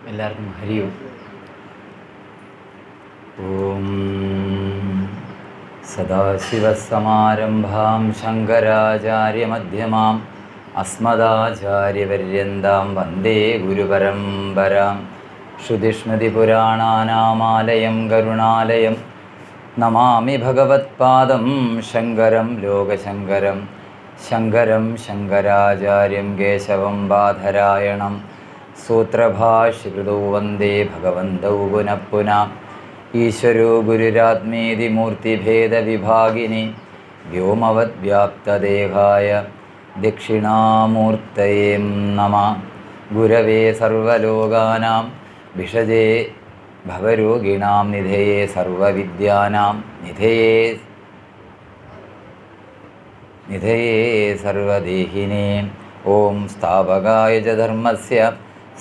എല്ലാവർക്കും ഹരി ഓം. ഓം സദാശിവസമാരംഭാം ശങ്കരാചാര്യമധ്യമാം അസ്മദാചാര്യപര്യന്താം വന്ദേ ഗുരുപരമ്പരാം. ശ്രുതിസ്മൃതിപുരാണാനാമാലയം കരുണാലയം നമാമി ഭഗവത്പാദം ശങ്കരം ലോകശങ്കരം. ശങ്കരം ശങ്കരാചാര്യം കേശവം ബാധരായണം സൂത്രഭാഷ്യകൃതോ വന്ദേ ഭഗവന്തൗ പുനഃ പുനഃ. ഈശ്വരോ ഗുരുരാത്മേതി മൂർത്തിഭേദവിഭാഗിനി വ്യോമവദ്വ്യാപ്തദേഹായ ദക്ഷിണാമൂർത്തയേ നമഃ. ഗുരവേ സർവലോകാനാം ഭിഷജേ ഭവരോഗിണാം നിധയേ സർവവിദ്യാനാം നിധയേ സർവദേഹിനേ. ഓം സ്ഥാപകായ ച ധർമ്മസ്യ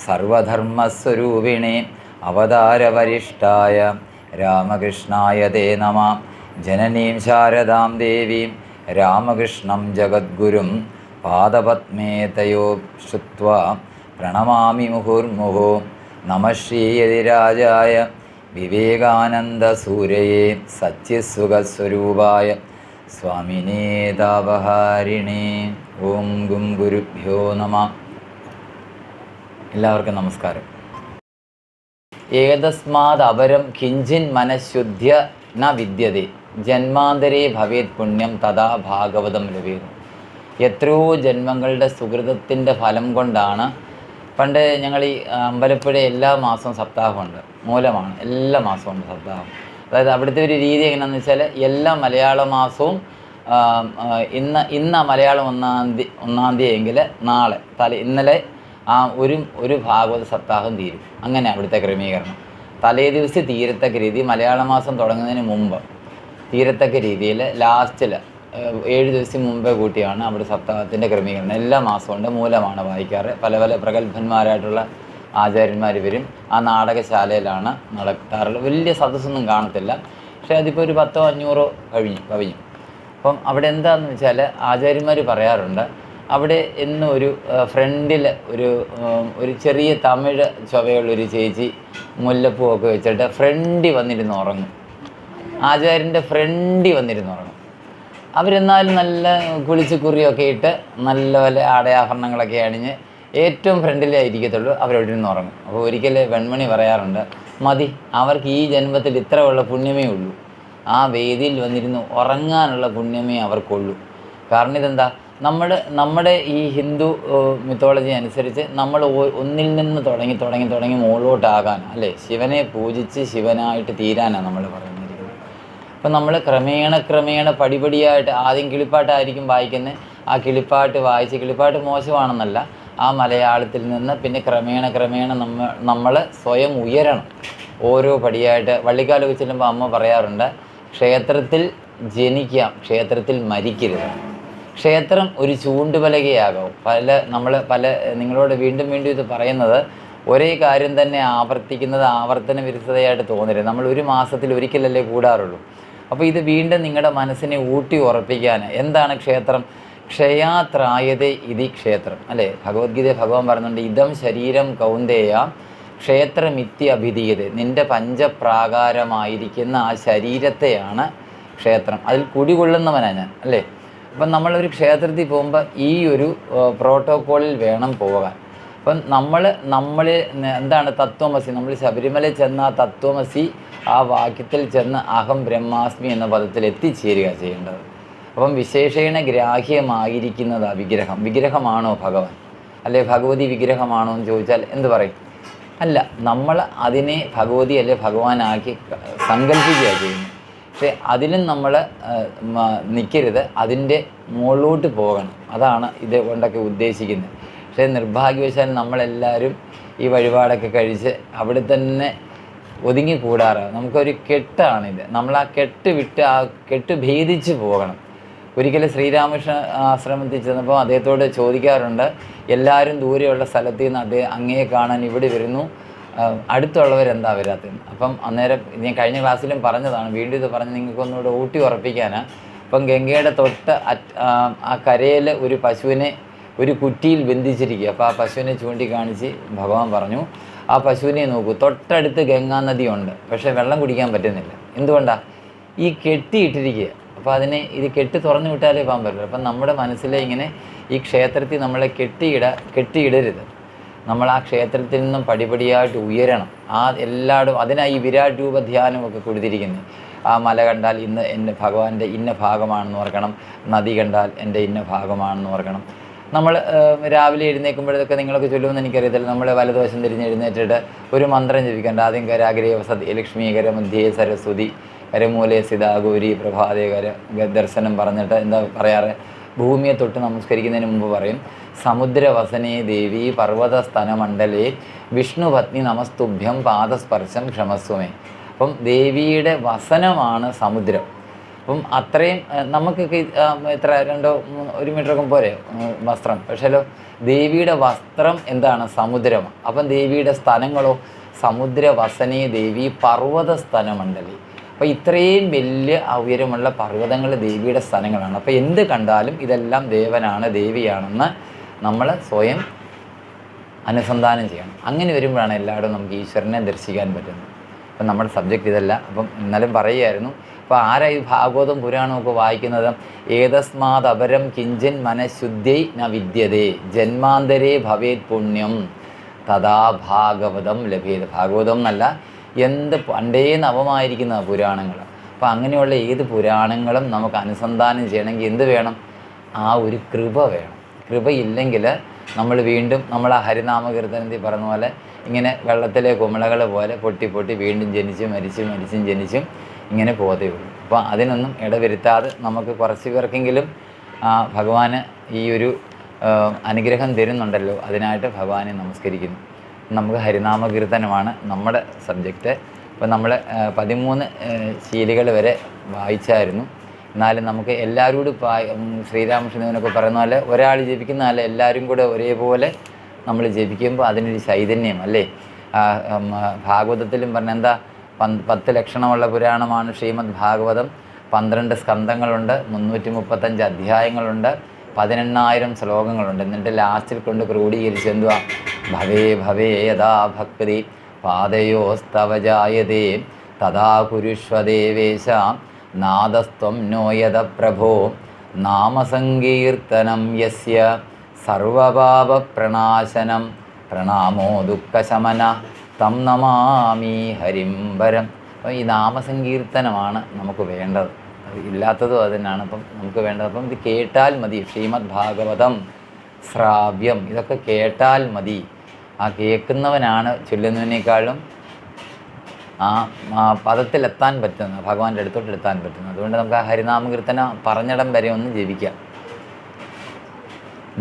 സർവധർമ്മസ്വരൂപിണേ അവതാരവരിഷ്ഠായ രാമകൃഷ്ണായ തേ നമഃ. ജനനീം ശാരദാം ദേവീം രാമകൃഷ്ണം ജഗദ്ഗുരും പാദപത്മേ തയോ ശ്രുത്വാ പ്രണമാമി മുഹുർമുഹു. നമഃ ശ്രീയതിരാജായ വിവേകാനന്ദസൂരയേ സച്ചിത്സുഖസ്വരൂപായ സ്വാമിനേ താപഹാരിണേ. ഓം ഗും ഗുരുഭ്യോ നമഃ. എല്ലാവർക്കും നമസ്കാരം. ഏതസ്മാത് അപരം കിഞ്ചിൻ മനഃശുദ്ധ്യ ന വിദ്യതേ ജന്മാന്തരേ ഭവേത് പുണ്യം തഥാ ഭാഗവതം ലഭ്യതു. എത്രയോ ജന്മങ്ങളുടെ സുഹൃതത്തിൻ്റെ ഫലം കൊണ്ടാണ്. പണ്ട് ഞങ്ങൾ ഈ അമ്പലപ്പുഴ എല്ലാ മാസവും സപ്താഹമുണ്ട്, മൂലമാണ്, എല്ലാ മാസവും ഉണ്ട് സപ്താഹം. അതായത് അവിടുത്തെ ഒരു രീതി എങ്ങനെയാണെന്ന് വെച്ചാൽ എല്ലാ മലയാള മാസവും ഇന്ന് മലയാളം ഒന്നാം തീയതി എങ്കിൽ നാളെ ഇന്നലെ ഒരു ഭാഗവത സപ്താഹം തീരും. അങ്ങനെ അവിടുത്തെ ക്രമീകരണം. തലേ ദിവസം തീരത്തക്ക രീതി, മലയാള മാസം തുടങ്ങുന്നതിന് മുമ്പ് തീരത്തക്ക രീതിയിൽ ലാസ്റ്റിൽ 7 ദിവസം മുമ്പേ കൂട്ടിയാണ് അവിടെ സപ്താഹത്തിൻ്റെ ക്രമീകരണം. എല്ലാ മാസവും ഉണ്ട്, മൂലമാണ് വായിക്കാറ്. പല പല പ്രഗത്ഭന്മാരായിട്ടുള്ള ആചാര്യന്മാർ വരും. ആ നാടകശാലയിലാണ് നടത്താറുള്ളത്. വലിയ സദസ്സൊന്നും കാണത്തില്ല, പക്ഷേ അതിപ്പോൾ ഒരു 100-500 കവിഞ്ഞു. അപ്പം അവിടെ എന്താണെന്ന് വെച്ചാൽ ആചാര്യന്മാർ പറയാറുണ്ട്, അവിടെ ഇന്ന് ഒരു ഫ്രണ്ടിൽ ഒരു ചെറിയ തമിഴ് ചൊവയുള്ളൊരു ചേച്ചി മുല്ലപ്പൂവൊക്കെ വെച്ചിട്ട് ഫ്രണ്ടിൽ വന്നിരുന്ന് ഉറങ്ങും. ആചാര്യൻ്റെ ഫ്രണ്ടിൽ വന്നിരുന്ന് ഉറങ്ങും. അവരെന്നാലും നല്ല കുളിച്ച് കുറിയൊക്കെ ഇട്ട് നല്ല വല്ല ആടയാഭരണങ്ങളൊക്കെ അണിഞ്ഞ് ഏറ്റവും ഫ്രണ്ടിലേ ഇരിക്കത്തുള്ളൂ. അവരവിടെ നിന്ന് ഉറങ്ങും. അപ്പോൾ ഒരിക്കൽ വെൺമണി പറയാറുണ്ട്, മതി, അവർക്ക് ഈ ജന്മത്തിൽ ഇത്ര ഉള്ള പുണ്യമേ ഉള്ളൂ. ആ വേദിയിൽ വന്നിരുന്ന് ഉറങ്ങാനുള്ള പുണ്യമേ അവർക്കുള്ളൂ. കാരണം ഇതെന്താ, നമ്മുടെ ഈ ഹിന്ദു മിത്തോളജി അനുസരിച്ച് നമ്മൾ ഒന്നിൽ നിന്ന് തുടങ്ങി മുകളിലോട്ടാകാൻ, അല്ലേ, ശിവനെ പൂജിച്ച് ശിവനായിട്ട് തീരാനാണ് നമ്മൾ പറഞ്ഞിരിക്കുന്നത്. അപ്പം നമ്മൾ ക്രമേണ പടിപടിയായിട്ട് ആദ്യം കിളിപ്പാട്ടായിരിക്കും വായിക്കുന്നത്. ആ കിളിപ്പാട്ട് വായിച്ച്, കിളിപ്പാട്ട് മോശമാണെന്നല്ല, ആ മലയാളത്തിൽ നിന്ന് പിന്നെ ക്രമേണ നമ്മൾ സ്വയം ഉയരണം. ഓരോ പടിയായിട്ട് വള്ളിക്കാലൊക്കെ ചെല്ലുമ്പോൾ അമ്മ പറയാറുണ്ട്, ക്ഷേത്രത്തിൽ ജനിക്കാം, ക്ഷേത്രത്തിൽ മരിക്കരുത്. ക്ഷേത്രം ഒരു ചൂണ്ടുപലകയാകും. നിങ്ങളോട് വീണ്ടും ഇത് പറയുന്നത്, ഒരേ കാര്യം തന്നെ ആവർത്തിക്കുന്നത് ആവർത്തന വിരുദ്ധതയായിട്ട് തോന്നരുത്. നമ്മൾ ഒരു മാസത്തിൽ ഒരിക്കലല്ലേ കൂടാറുള്ളൂ. അപ്പോൾ ഇത് വീണ്ടും നിങ്ങളുടെ മനസ്സിനെ ഊട്ടി ഉറപ്പിക്കാൻ എന്താണ് ക്ഷേത്രം? ക്ഷയാത്രായതേ ഇതി ക്ഷേത്രം, അല്ലേ? ഭഗവത്ഗീത ഭഗവാൻ പറയുന്നുണ്ട്, ഇതം ശരീരം കൗന്ദേയ ക്ഷേത്രമിത്യഭിധീയത. നിൻ്റെ പഞ്ചപ്രാകാരമായിരിക്കുന്ന ആ ശരീരത്തെയാണ് ക്ഷേത്രം. അതിൽ കുടികൊള്ളുന്നവനാണ് ഞാൻ, അല്ലേ? അപ്പം നമ്മളൊരു ക്ഷേത്രത്തിൽ പോകുമ്പോൾ ഈ ഒരു പ്രോട്ടോക്കോളിൽ വേണം പോകാൻ. അപ്പം നമ്മൾ എന്താണ് തത്വമസി, നമ്മൾ ശബരിമലയിൽ ചെന്ന ആ തത്വമസി ആ വാക്യത്തിൽ ചെന്ന് അഹം ബ്രഹ്മാസ്മി എന്ന പദത്തിൽ എത്തിച്ചേരുക ചെയ്യേണ്ടത്. അപ്പം വിശേഷേണ ഗ്രാഹ്യമായിരിക്കുന്നത് ആ വിഗ്രഹമാണോ ഭഗവാൻ, അല്ലെ ഭഗവതി വിഗ്രഹമാണോ എന്ന് ചോദിച്ചാൽ എന്ത് പറയും? അല്ല, നമ്മൾ അതിനെ ഭഗവതി അല്ലെ ഭഗവാനാക്കി സങ്കല്പിക്കുക ചെയ്യുന്നു. പക്ഷേ അതിലും നമ്മൾ നിൽക്കരുത്, അതിൻ്റെ മുകളിലോട്ട് പോകണം. അതാണ് ഇത് കൊണ്ടൊക്കെ ഉദ്ദേശിക്കുന്നത്. പക്ഷേ നിർഭാഗ്യവശാൽ നമ്മളെല്ലാവരും ഈ വഴിപാടൊക്കെ കഴിച്ച് അവിടെ തന്നെ ഒതുങ്ങിക്കൂടാറ്. നമുക്കൊരു കെട്ടാണിത്. നമ്മൾ ആ കെട്ട് വിട്ട് ആ കെട്ട് ഭേദിച്ച് പോകണം. ഒരിക്കലും ശ്രീരാമകൃഷ്ണ ആശ്രമത്തിൽ ചെന്നപ്പോൾ അദ്ദേഹത്തോട് ചോദിക്കാറുണ്ട്, എല്ലാവരും ദൂരെയുള്ള സ്ഥലത്ത് നിന്ന് അങ്ങയെ കാണാൻ ഇവിടെ വരുന്നു, അടുത്തുള്ളവരെന്താ വരാത്തതെന്ന്. അപ്പം അന്നേരം ഞാൻ കഴിഞ്ഞ ക്ലാസ്സിലും പറഞ്ഞതാണ്, വീണ്ടും ഇത് പറഞ്ഞ് നിങ്ങൾക്കൊന്നുകൂടെ ഊട്ടി ഉറപ്പിക്കാനാണ്. അപ്പം ഗംഗയുടെ തൊട്ട് ആ കരയിൽ ഒരു പശുവിനെ ഒരു കുറ്റിയിൽ ബന്ധിച്ചിരിക്കുക. അപ്പോൾ ആ പശുവിനെ ചൂണ്ടിക്കാണിച്ച് ഭഗവാൻ പറഞ്ഞു, ആ പശുവിനെ നോക്കൂ, തൊട്ടടുത്ത് ഗംഗാ നദിയുണ്ട്, പക്ഷേ വെള്ളം കുടിക്കാൻ പറ്റുന്നില്ല. എന്തുകൊണ്ടാണ്? ഈ കെട്ടിയിട്ടിരിക്കുക. അപ്പോൾ അതിനെ ഇത് കെട്ടി തുറന്നു വിട്ടാലേ പോകാൻ പറ്റുള്ളൂ. അപ്പം നമ്മുടെ മനസ്സിലെ ഇങ്ങനെ ഈ ക്ഷേത്രത്തിൽ നമ്മളെ കെട്ടിയിടരുത്. നമ്മൾ ആ ക്ഷേത്രത്തിൽ നിന്നും പടിപടിയായിട്ട് ഉയരണം. ആ എല്ലായിടും അതിനായി ഈ വിരാട് രൂപ ധ്യാനമൊക്കെ കൊടുത്തിരിക്കുന്നത്. ആ മല കണ്ടാൽ ഇന്ന് എൻ്റെ ഭഗവാന്റെ ഇന്ന ഭാഗമാണെന്ന് ഓർക്കണം, നദി കണ്ടാൽ എൻ്റെ ഇന്ന ഭാഗമാണെന്ന് ഓർക്കണം. നമ്മൾ രാവിലെ എഴുന്നേൽക്കുമ്പോഴൊക്കെ നിങ്ങളൊക്കെ ചൊല്ലുമെന്ന് എനിക്കറിയത്തില്ല. നമ്മൾ വലതുവശം തിരിഞ്ഞ് എഴുന്നേറ്റിട്ട് ഒരു മന്ത്രം ജപിക്കേണ്ട. ആദ്യം കരാഗ്രേ വസതി ലക്ഷ്മീകര മധ്യേ സരസ്വതി കരമൂലേ സിതാ ഗൗരി പ്രഭാതേകര ദർശനം പറഞ്ഞിട്ട് എന്താ പറയാറ്? ഭൂമിയെ തൊട്ട് നമസ്കരിക്കുന്നതിന് മുമ്പ് പറയും, സമുദ്രവസനേ ദേവി പർവ്വതസ്തനമണ്ഡലേ വിഷ്ണുപത്നി നമസ്തുഭ്യം പാദസ്പർശം ക്ഷമസ്വമേ. അപ്പം ദേവിയുടെ വസനമാണ് സമുദ്രം. അപ്പം അത്രയും നമുക്കൊക്കെ എത്ര 2-1 മീറ്ററൊക്കെ പോരെ വസ്ത്രം, പക്ഷേലോ ദേവിയുടെ വസ്ത്രം എന്താണ്? സമുദ്രമാണ്. അപ്പം ദേവിയുടെ സ്ഥലങ്ങളോ സമുദ്രവസനേ ദേവി പർവ്വതസ്തനമണ്ഡലി. അപ്പോൾ ഇത്രയും വലിയ ഉയരമുള്ള പർവ്വതങ്ങൾ ദേവിയുടെ സ്ഥലങ്ങളാണ്. അപ്പോൾ എന്ത് കണ്ടാലും ഇതെല്ലാം ദേവനാണ്, ദേവിയാണെന്ന് നമ്മൾ സ്വയം അനുസന്ധാനം ചെയ്യണം. അങ്ങനെ വരുമ്പോഴാണ് എല്ലായിടും നമുക്ക് ഈശ്വരനെ ദർശിക്കാൻ പറ്റുന്നത്. അപ്പം നമ്മുടെ സബ്ജക്റ്റ് ഇതല്ല. അപ്പം ഇന്നലും പറയുമായിരുന്നു, അപ്പോൾ ആരായി ഭാഗവതം പുരാണമൊക്കെ വായിക്കുന്നത്? ഏതസ്മാത് അപരം കിഞ്ചൻ മനഃശുദ്ധ്യൈ ന വിദ്യതേ ജന്മാന്തരേ ഭവേത് പുണ്യം തഥാ ഭാഗവതം ലഭ്യേത്. ഭാഗവതം എന്നല്ല, എന്ത് പണ്ടേ നവമായിരിക്കുന്ന പുരാണങ്ങൾ. അപ്പോൾ അങ്ങനെയുള്ള ഏത് പുരാണങ്ങളും നമുക്ക് അനുസന്ധാനം ചെയ്യണമെങ്കിൽ എന്ത് വേണം? ആ ഒരു കൃപ വേണം. കൃപയില്ലെങ്കിൽ നമ്മൾ വീണ്ടും നമ്മൾ ആ ഹരിനാമകീർത്തനത്തിൽ പറഞ്ഞ പോലെ ഇങ്ങനെ വെള്ളത്തിലെ കുമിളകൾ പോലെ പൊട്ടി പൊട്ടി വീണ്ടും മരിച്ചും ജനിച്ചും ഇങ്ങനെ പോകത്തേ ഉള്ളൂ. അപ്പോൾ അതിനൊന്നും ഇടവരുത്താതെ നമുക്ക് കുറച്ച് പേർക്കെങ്കിലും ഭഗവാന് ഈ ഒരു അനുഗ്രഹം തരുന്നുണ്ടല്ലോ, അതിനായിട്ട് ഭഗവാനെ നമസ്കരിക്കുന്നു. നമുക്ക് ഹരിനാമകീർത്തനമാണ് നമ്മുടെ സബ്ജക്റ്റ്. അപ്പോൾ നമ്മൾ 13 ശീലികൾ വരെ വായിച്ചായിരുന്നു. എന്നാലും നമുക്ക് എല്ലാവരോടും ശ്രീരാമകൃഷ്ണനൊക്കെ പറയുന്ന പോലെ ഒരാൾ ജപിക്കുന്നതല്ല, എല്ലാവരും കൂടെ ഒരേപോലെ നമ്മൾ ജപിക്കുമ്പോൾ അതിനൊരു ചൈതന്യം അല്ലേ. ഭാഗവതത്തിലും പറഞ്ഞ എന്താ, 10 ലക്ഷണമുള്ള പുരാണമാണ് ശ്രീമദ് ഭാഗവതം. 12 സ്കന്ധങ്ങളുണ്ട്, 335 അധ്യായങ്ങളുണ്ട്, 18,000 ശ്ലോകങ്ങളുണ്ട്. എന്നിട്ട് ലാസ്റ്റിൽ കൊണ്ട് ക്രോഡീകരിച്ച് എന്തുവാ? ഭവേ ഭവേ യഥാ ഭക്തി പാദയോസ്തവ ജായതേ തഥാ കുരുഷ്വദേവേശ നാദസ്ത്വം നോയത പ്രഭോ നാമസങ്കീർത്തനം യസ്യ സർവപാപപ്രണാശനം പ്രണാമോ ദുഃഖശമന തം നമാമി ഹരിംബരം. അപ്പം ഈ നാമസങ്കീർത്തനമാണ് നമുക്ക് വേണ്ടത്. ഇല്ലാത്തതും അതിനാണ് അപ്പം നമുക്ക് വേണ്ടത്. അപ്പം ഇത് കേട്ടാൽ മതി. ശ്രീമദ് ഭാഗവതം ശ്രാവ്യം, ഇതൊക്കെ കേട്ടാൽ മതി. ആ കേൾക്കുന്നവനാണ് ചൊല്ലുന്നതിനേക്കാളും ആ പദത്തിലെത്താൻ പറ്റുന്നത്, ഭഗവാന്റെ അടുത്തോട്ടെത്താൻ പറ്റുന്നത്. അതുകൊണ്ട് നമുക്ക് ആ ഹരിനാമകീർത്തന പറഞ്ഞിടം വരെ ഒന്ന് ജപിക്കാം.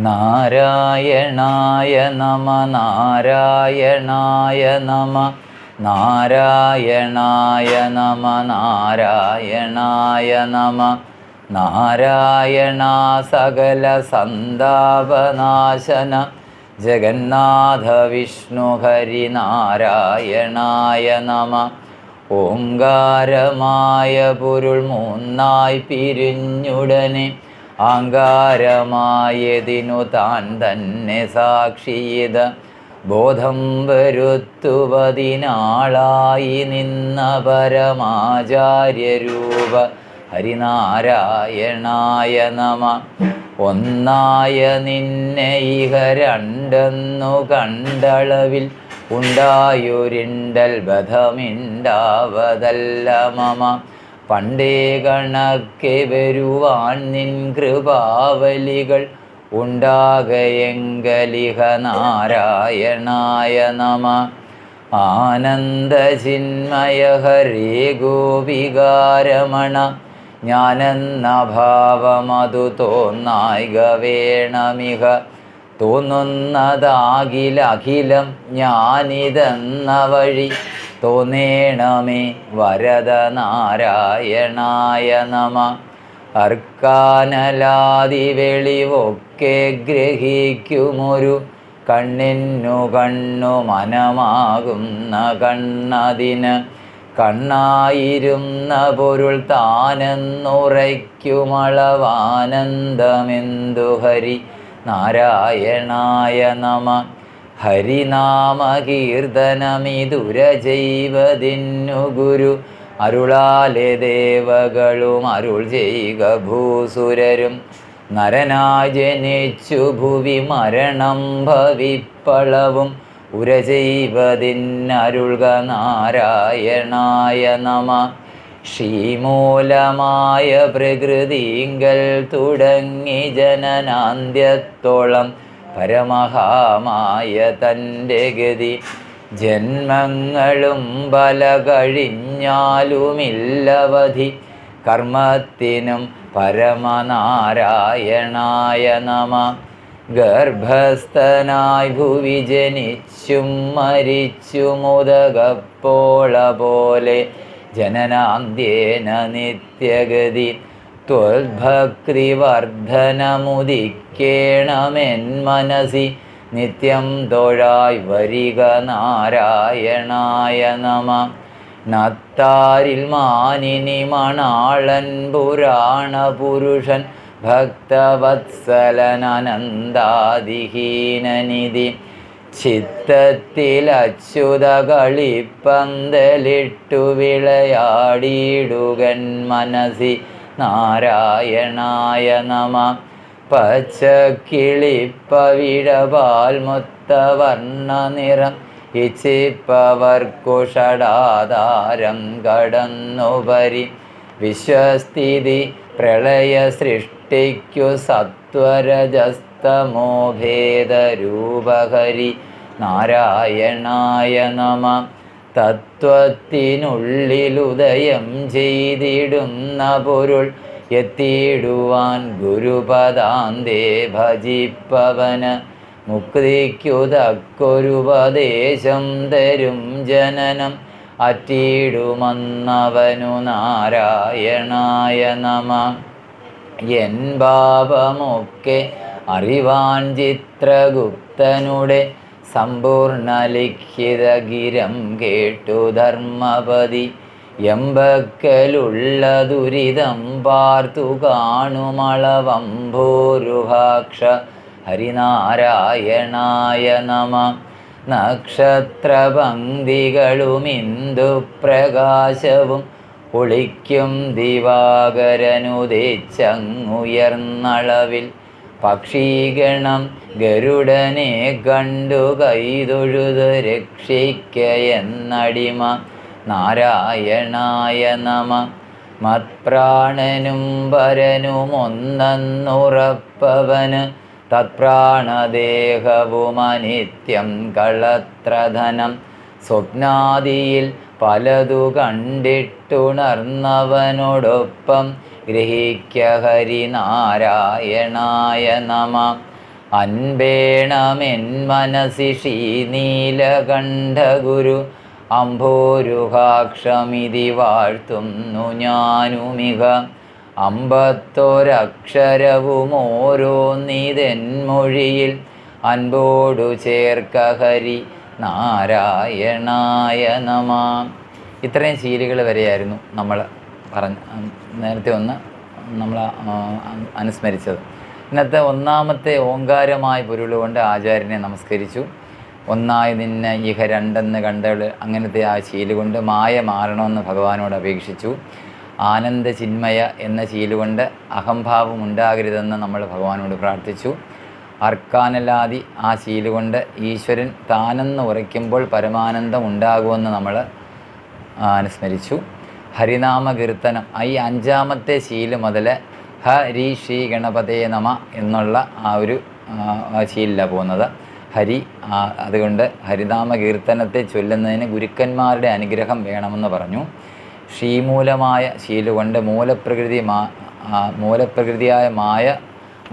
നാരായണായ നമ നാരായണായ നമ നാരായണായ നമ നാരായണായ നമ നാരായണ സകല സന്താപനാശന ജഗന്നാഥ വിഷ്ണു ഹരി നാരായണായ നമ. ഓംകാരമായ പൊരുൾ 3 പിരിഞ്ഞുടനെ ആങ്കാരമായതിനു താൻ തന്നെ സാക്ഷിയത് ബോധം വരുത്തുവതിനാളായി നിന്ന പരമാചാര്യരൂപ ഹരിനാരായണായ നമ. ഒന്നായ നിന്നെ ഇഹ രണ്ടെന്നു കണ്ടളവിൽ ഉണ്ടായൊരിണ്ടൽ ബധമിണ്ടാവതല്ല മമ. പണ്ടേ കണക്കെ വരുവാൻ നിൻ കൃപാവലികൾ ഉണ്ടാകയെങ്കലിഹ നാരായണായ നമ. ആനന്ദചിന്മയ ഹരേ ഗോപികാരമണ ഞാനെന്ന ഭാവമതു തോന്നായിക വേണമിഹ. തോന്നുന്നതാകിലഖിലം ഞാനിതെന്ന വഴി തോന്നേണമേ വരദ നാരായണായ നമ. അർക്കാനലാതി വെളിവൊക്കെ ഗ്രഹിക്കുമൊരു കണ്ണിന്നു കണ്ണു മനമാകുന്ന കണ്ണതിന് കണ്ണായിരുന്ന പൊരുൾ താനെന്നുറയ്ക്കുമളവാനന്ദമെന്തു ഹരി നാരായണായ നമ. ഹരിനാമകീർത്തനമിതുരജൈവതിന്നു ഗുരു അരുളാലെ ദേവകളും അരുൾ ചെയ്യുക ഭൂസുരരും. നരനായി ജനിച്ചു ഭുവി മരണം ഭവിപ്പളവും ഉരചെയ്വതിന്നരുൾക നാരായണായ നമ. ശ്രീമൂലമായ പ്രകൃതിങ്കൽ തുടങ്ങി ജനനാന്ത്യത്തോളം പരമഹാമായ തൻ്റെ ഗതി. ജന്മങ്ങളും പല കഴിഞ്ഞാലുമില്ലവധി കർമ്മത്തിനും പരമനാരായണായ നമ. ഗർഭസ്ഥനായി ഭുവി ജനിച്ചും മരിച്ചുമുദകപ്പോള പോലെ ജനനാന്ത്യേന നിത്യഗതി. ത്വൽഭക്തി വർദ്ധനമുദിക്കേണമെൻ മനസി നിത്യം തൊഴായി വരിക നാരായണായ നമ. നത്താരിൽ മാനിനി മണാളൻ പുരാണ പുരുഷൻ ഭക്തവത്സലനനന്ദാദിഹീനനിധി. ചിത്തത്തിൽ അച്യുത കളിപ്പന്തലിട്ടു വിളയാടിയിടുകൻ മനസി നാരായണായ നമ. പച്ചക്കിളിപ്പവിഴപാൽ മുത്തവർണ്ണ നിറം ഇച്ഛിപ്പവർക്കു ഷടാധാരം കടന്നുപരി. വിശ്വസ്ഥിതി പ്രളയ സൃഷ്ടിക്കു സത്വരജസ്തമോഭേദരൂപഹരി നാരായണായ നമ. തത്വത്തിനുള്ളിലുദയം ചെയ്തിടുന്ന പൊരുൾ എത്തിയിടുവാൻ ഗുരുപദാന്തേ ഭജിപ്പവന്. മുക്തിക്കുതക്കൊരുപദേശം തരും ജനനം അറ്റിയിടുമന്നവനു നാരായണായ നമ. എൻ ഭാവമൊക്കെ അറിവാൻ ചിത്രഗുപ്തനുടെ സമ്പൂർണ്ണ ലിഖിതഗിരം കേട്ടു ധർമ്മപതി. എമ്പക്കലുള്ള ദുരിതം പാർത്തു കാണുമളവംഭോരുഭാക്ഷ ഹരിനാരായണായ നമ. നക്ഷത്രപംക്തികളുമിന്ദുപ്രകാശവും ഒളിക്കും ദിവാകരനുദിച്ചങ്ങുയർന്നളവിൽ. പക്ഷീഗണം ഗരുഡനെ കണ്ടു കൈതൊഴുത് രക്ഷിക്കയെന്നടിമ നാരായണായ നമ. മത്പ്രാണനും പരനുമൊന്നെന്നുറപ്പവന് തത്പ്രാണദേഹവുമനിത്യം കളത്രധനം. സ്വപ്നാദിയിൽ പലതു കണ്ടിട്ടുണർന്നവനോടൊപ്പം ഗ്രഹിക്ക ഹരിനാരായണായ നമ. അൻപേണമെൻ മനസി ശ്രീനീലകണ്ഠഗുരു അംഭോരുഹാക്ഷമിതി വാഴ്ത്തുന്നു ഞാനുമിക. അമ്പത്തൊരക്ഷരവും ഓരോന്നിതെന്മൊഴിയിൽ അൻപോടു ചേർക്ക ഹരി നാരായണായ നമ. ഇത്രയും ശീലുകൾ വരെയായിരുന്നു നമ്മൾ നേരത്തെ നമ്മൾ അനുസ്മരിച്ചത്. ഇന്നത്തെ ഒന്നാമത്തെ ഓങ്കാരമായ പൊരുളുകൊണ്ട് ആചാര്യനെ നമസ്കരിച്ചു. ഒന്നായി നിന്നെ ഇഹ രണ്ടെന്ന് കണ്ടവൾ അങ്ങനത്തെ ആ ശീലുകൊണ്ട് മായ മാറണമെന്ന് ഭഗവാനോട് അപേക്ഷിച്ചു. ആനന്ദ ചിന്മയ എന്ന ശീലുകൊണ്ട് അഹംഭാവം ഉണ്ടാകരുതെന്ന് നമ്മൾ ഭഗവാനോട് പ്രാർത്ഥിച്ചു. അർക്കാനലാദി ആ ശീലുകൊണ്ട് ഈശ്വരൻ താനെന്ന് ഉറയ്ക്കുമ്പോൾ പരമാനന്ദം ഉണ്ടാകുമെന്ന് നമ്മൾ അനുസ്മരിച്ചു. ഹരിനാമ കീർത്തനം ഈ അഞ്ചാമത്തെ ശീല് മുതൽ ഹരി ശ്രീ ഗണപതേ നമ എന്നുള്ള ആ ഒരു ശീലിലാണ് പോകുന്നത്. ഹരി അതുകൊണ്ട് ഹരിനാമ കീർത്തനത്തെ ചൊല്ലുന്നതിന് ഗുരുക്കന്മാരുടെ അനുഗ്രഹം വേണമെന്ന് പറഞ്ഞു. ശ്രീമൂലമായ ശീലുകൊണ്ട് മൂലപ്രകൃതിയായ മായ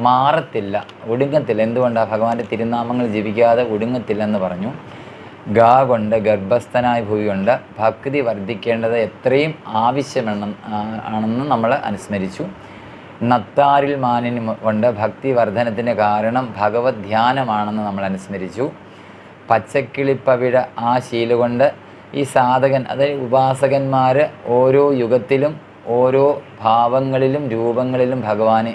മാറത്തില്ല, ഒടുങ്ങത്തില്ല. എന്തുകൊണ്ടാണ്? ഭഗവാന്റെ തിരുനാമങ്ങൾ ജപിക്കാതെ ഒടുങ്ങത്തില്ലെന്ന് പറഞ്ഞു. ഗാ കൊണ്ട് ഗർഭസ്ഥനായ ഭൂമി കൊണ്ട് ഭക്തി വർദ്ധിക്കേണ്ടത് എത്രയും ആവശ്യമാണെന്ന് നമ്മൾ അനുസ്മരിച്ചു. നത്താരിൽ മാനിന് കൊണ്ട് ഭക്തി വർധനത്തിന് കാരണം ഭഗവത് ധ്യാനമാണെന്ന് നമ്മൾ അനുസ്മരിച്ചു. പച്ചക്കിളിപ്പവിഴ ആ ശീലുകൊണ്ട് ഈ സാധകൻ, അതായത് ഉപാസകന്മാർ ഓരോ യുഗത്തിലും ഓരോ ഭാവങ്ങളിലും രൂപങ്ങളിലും ഭഗവാനെ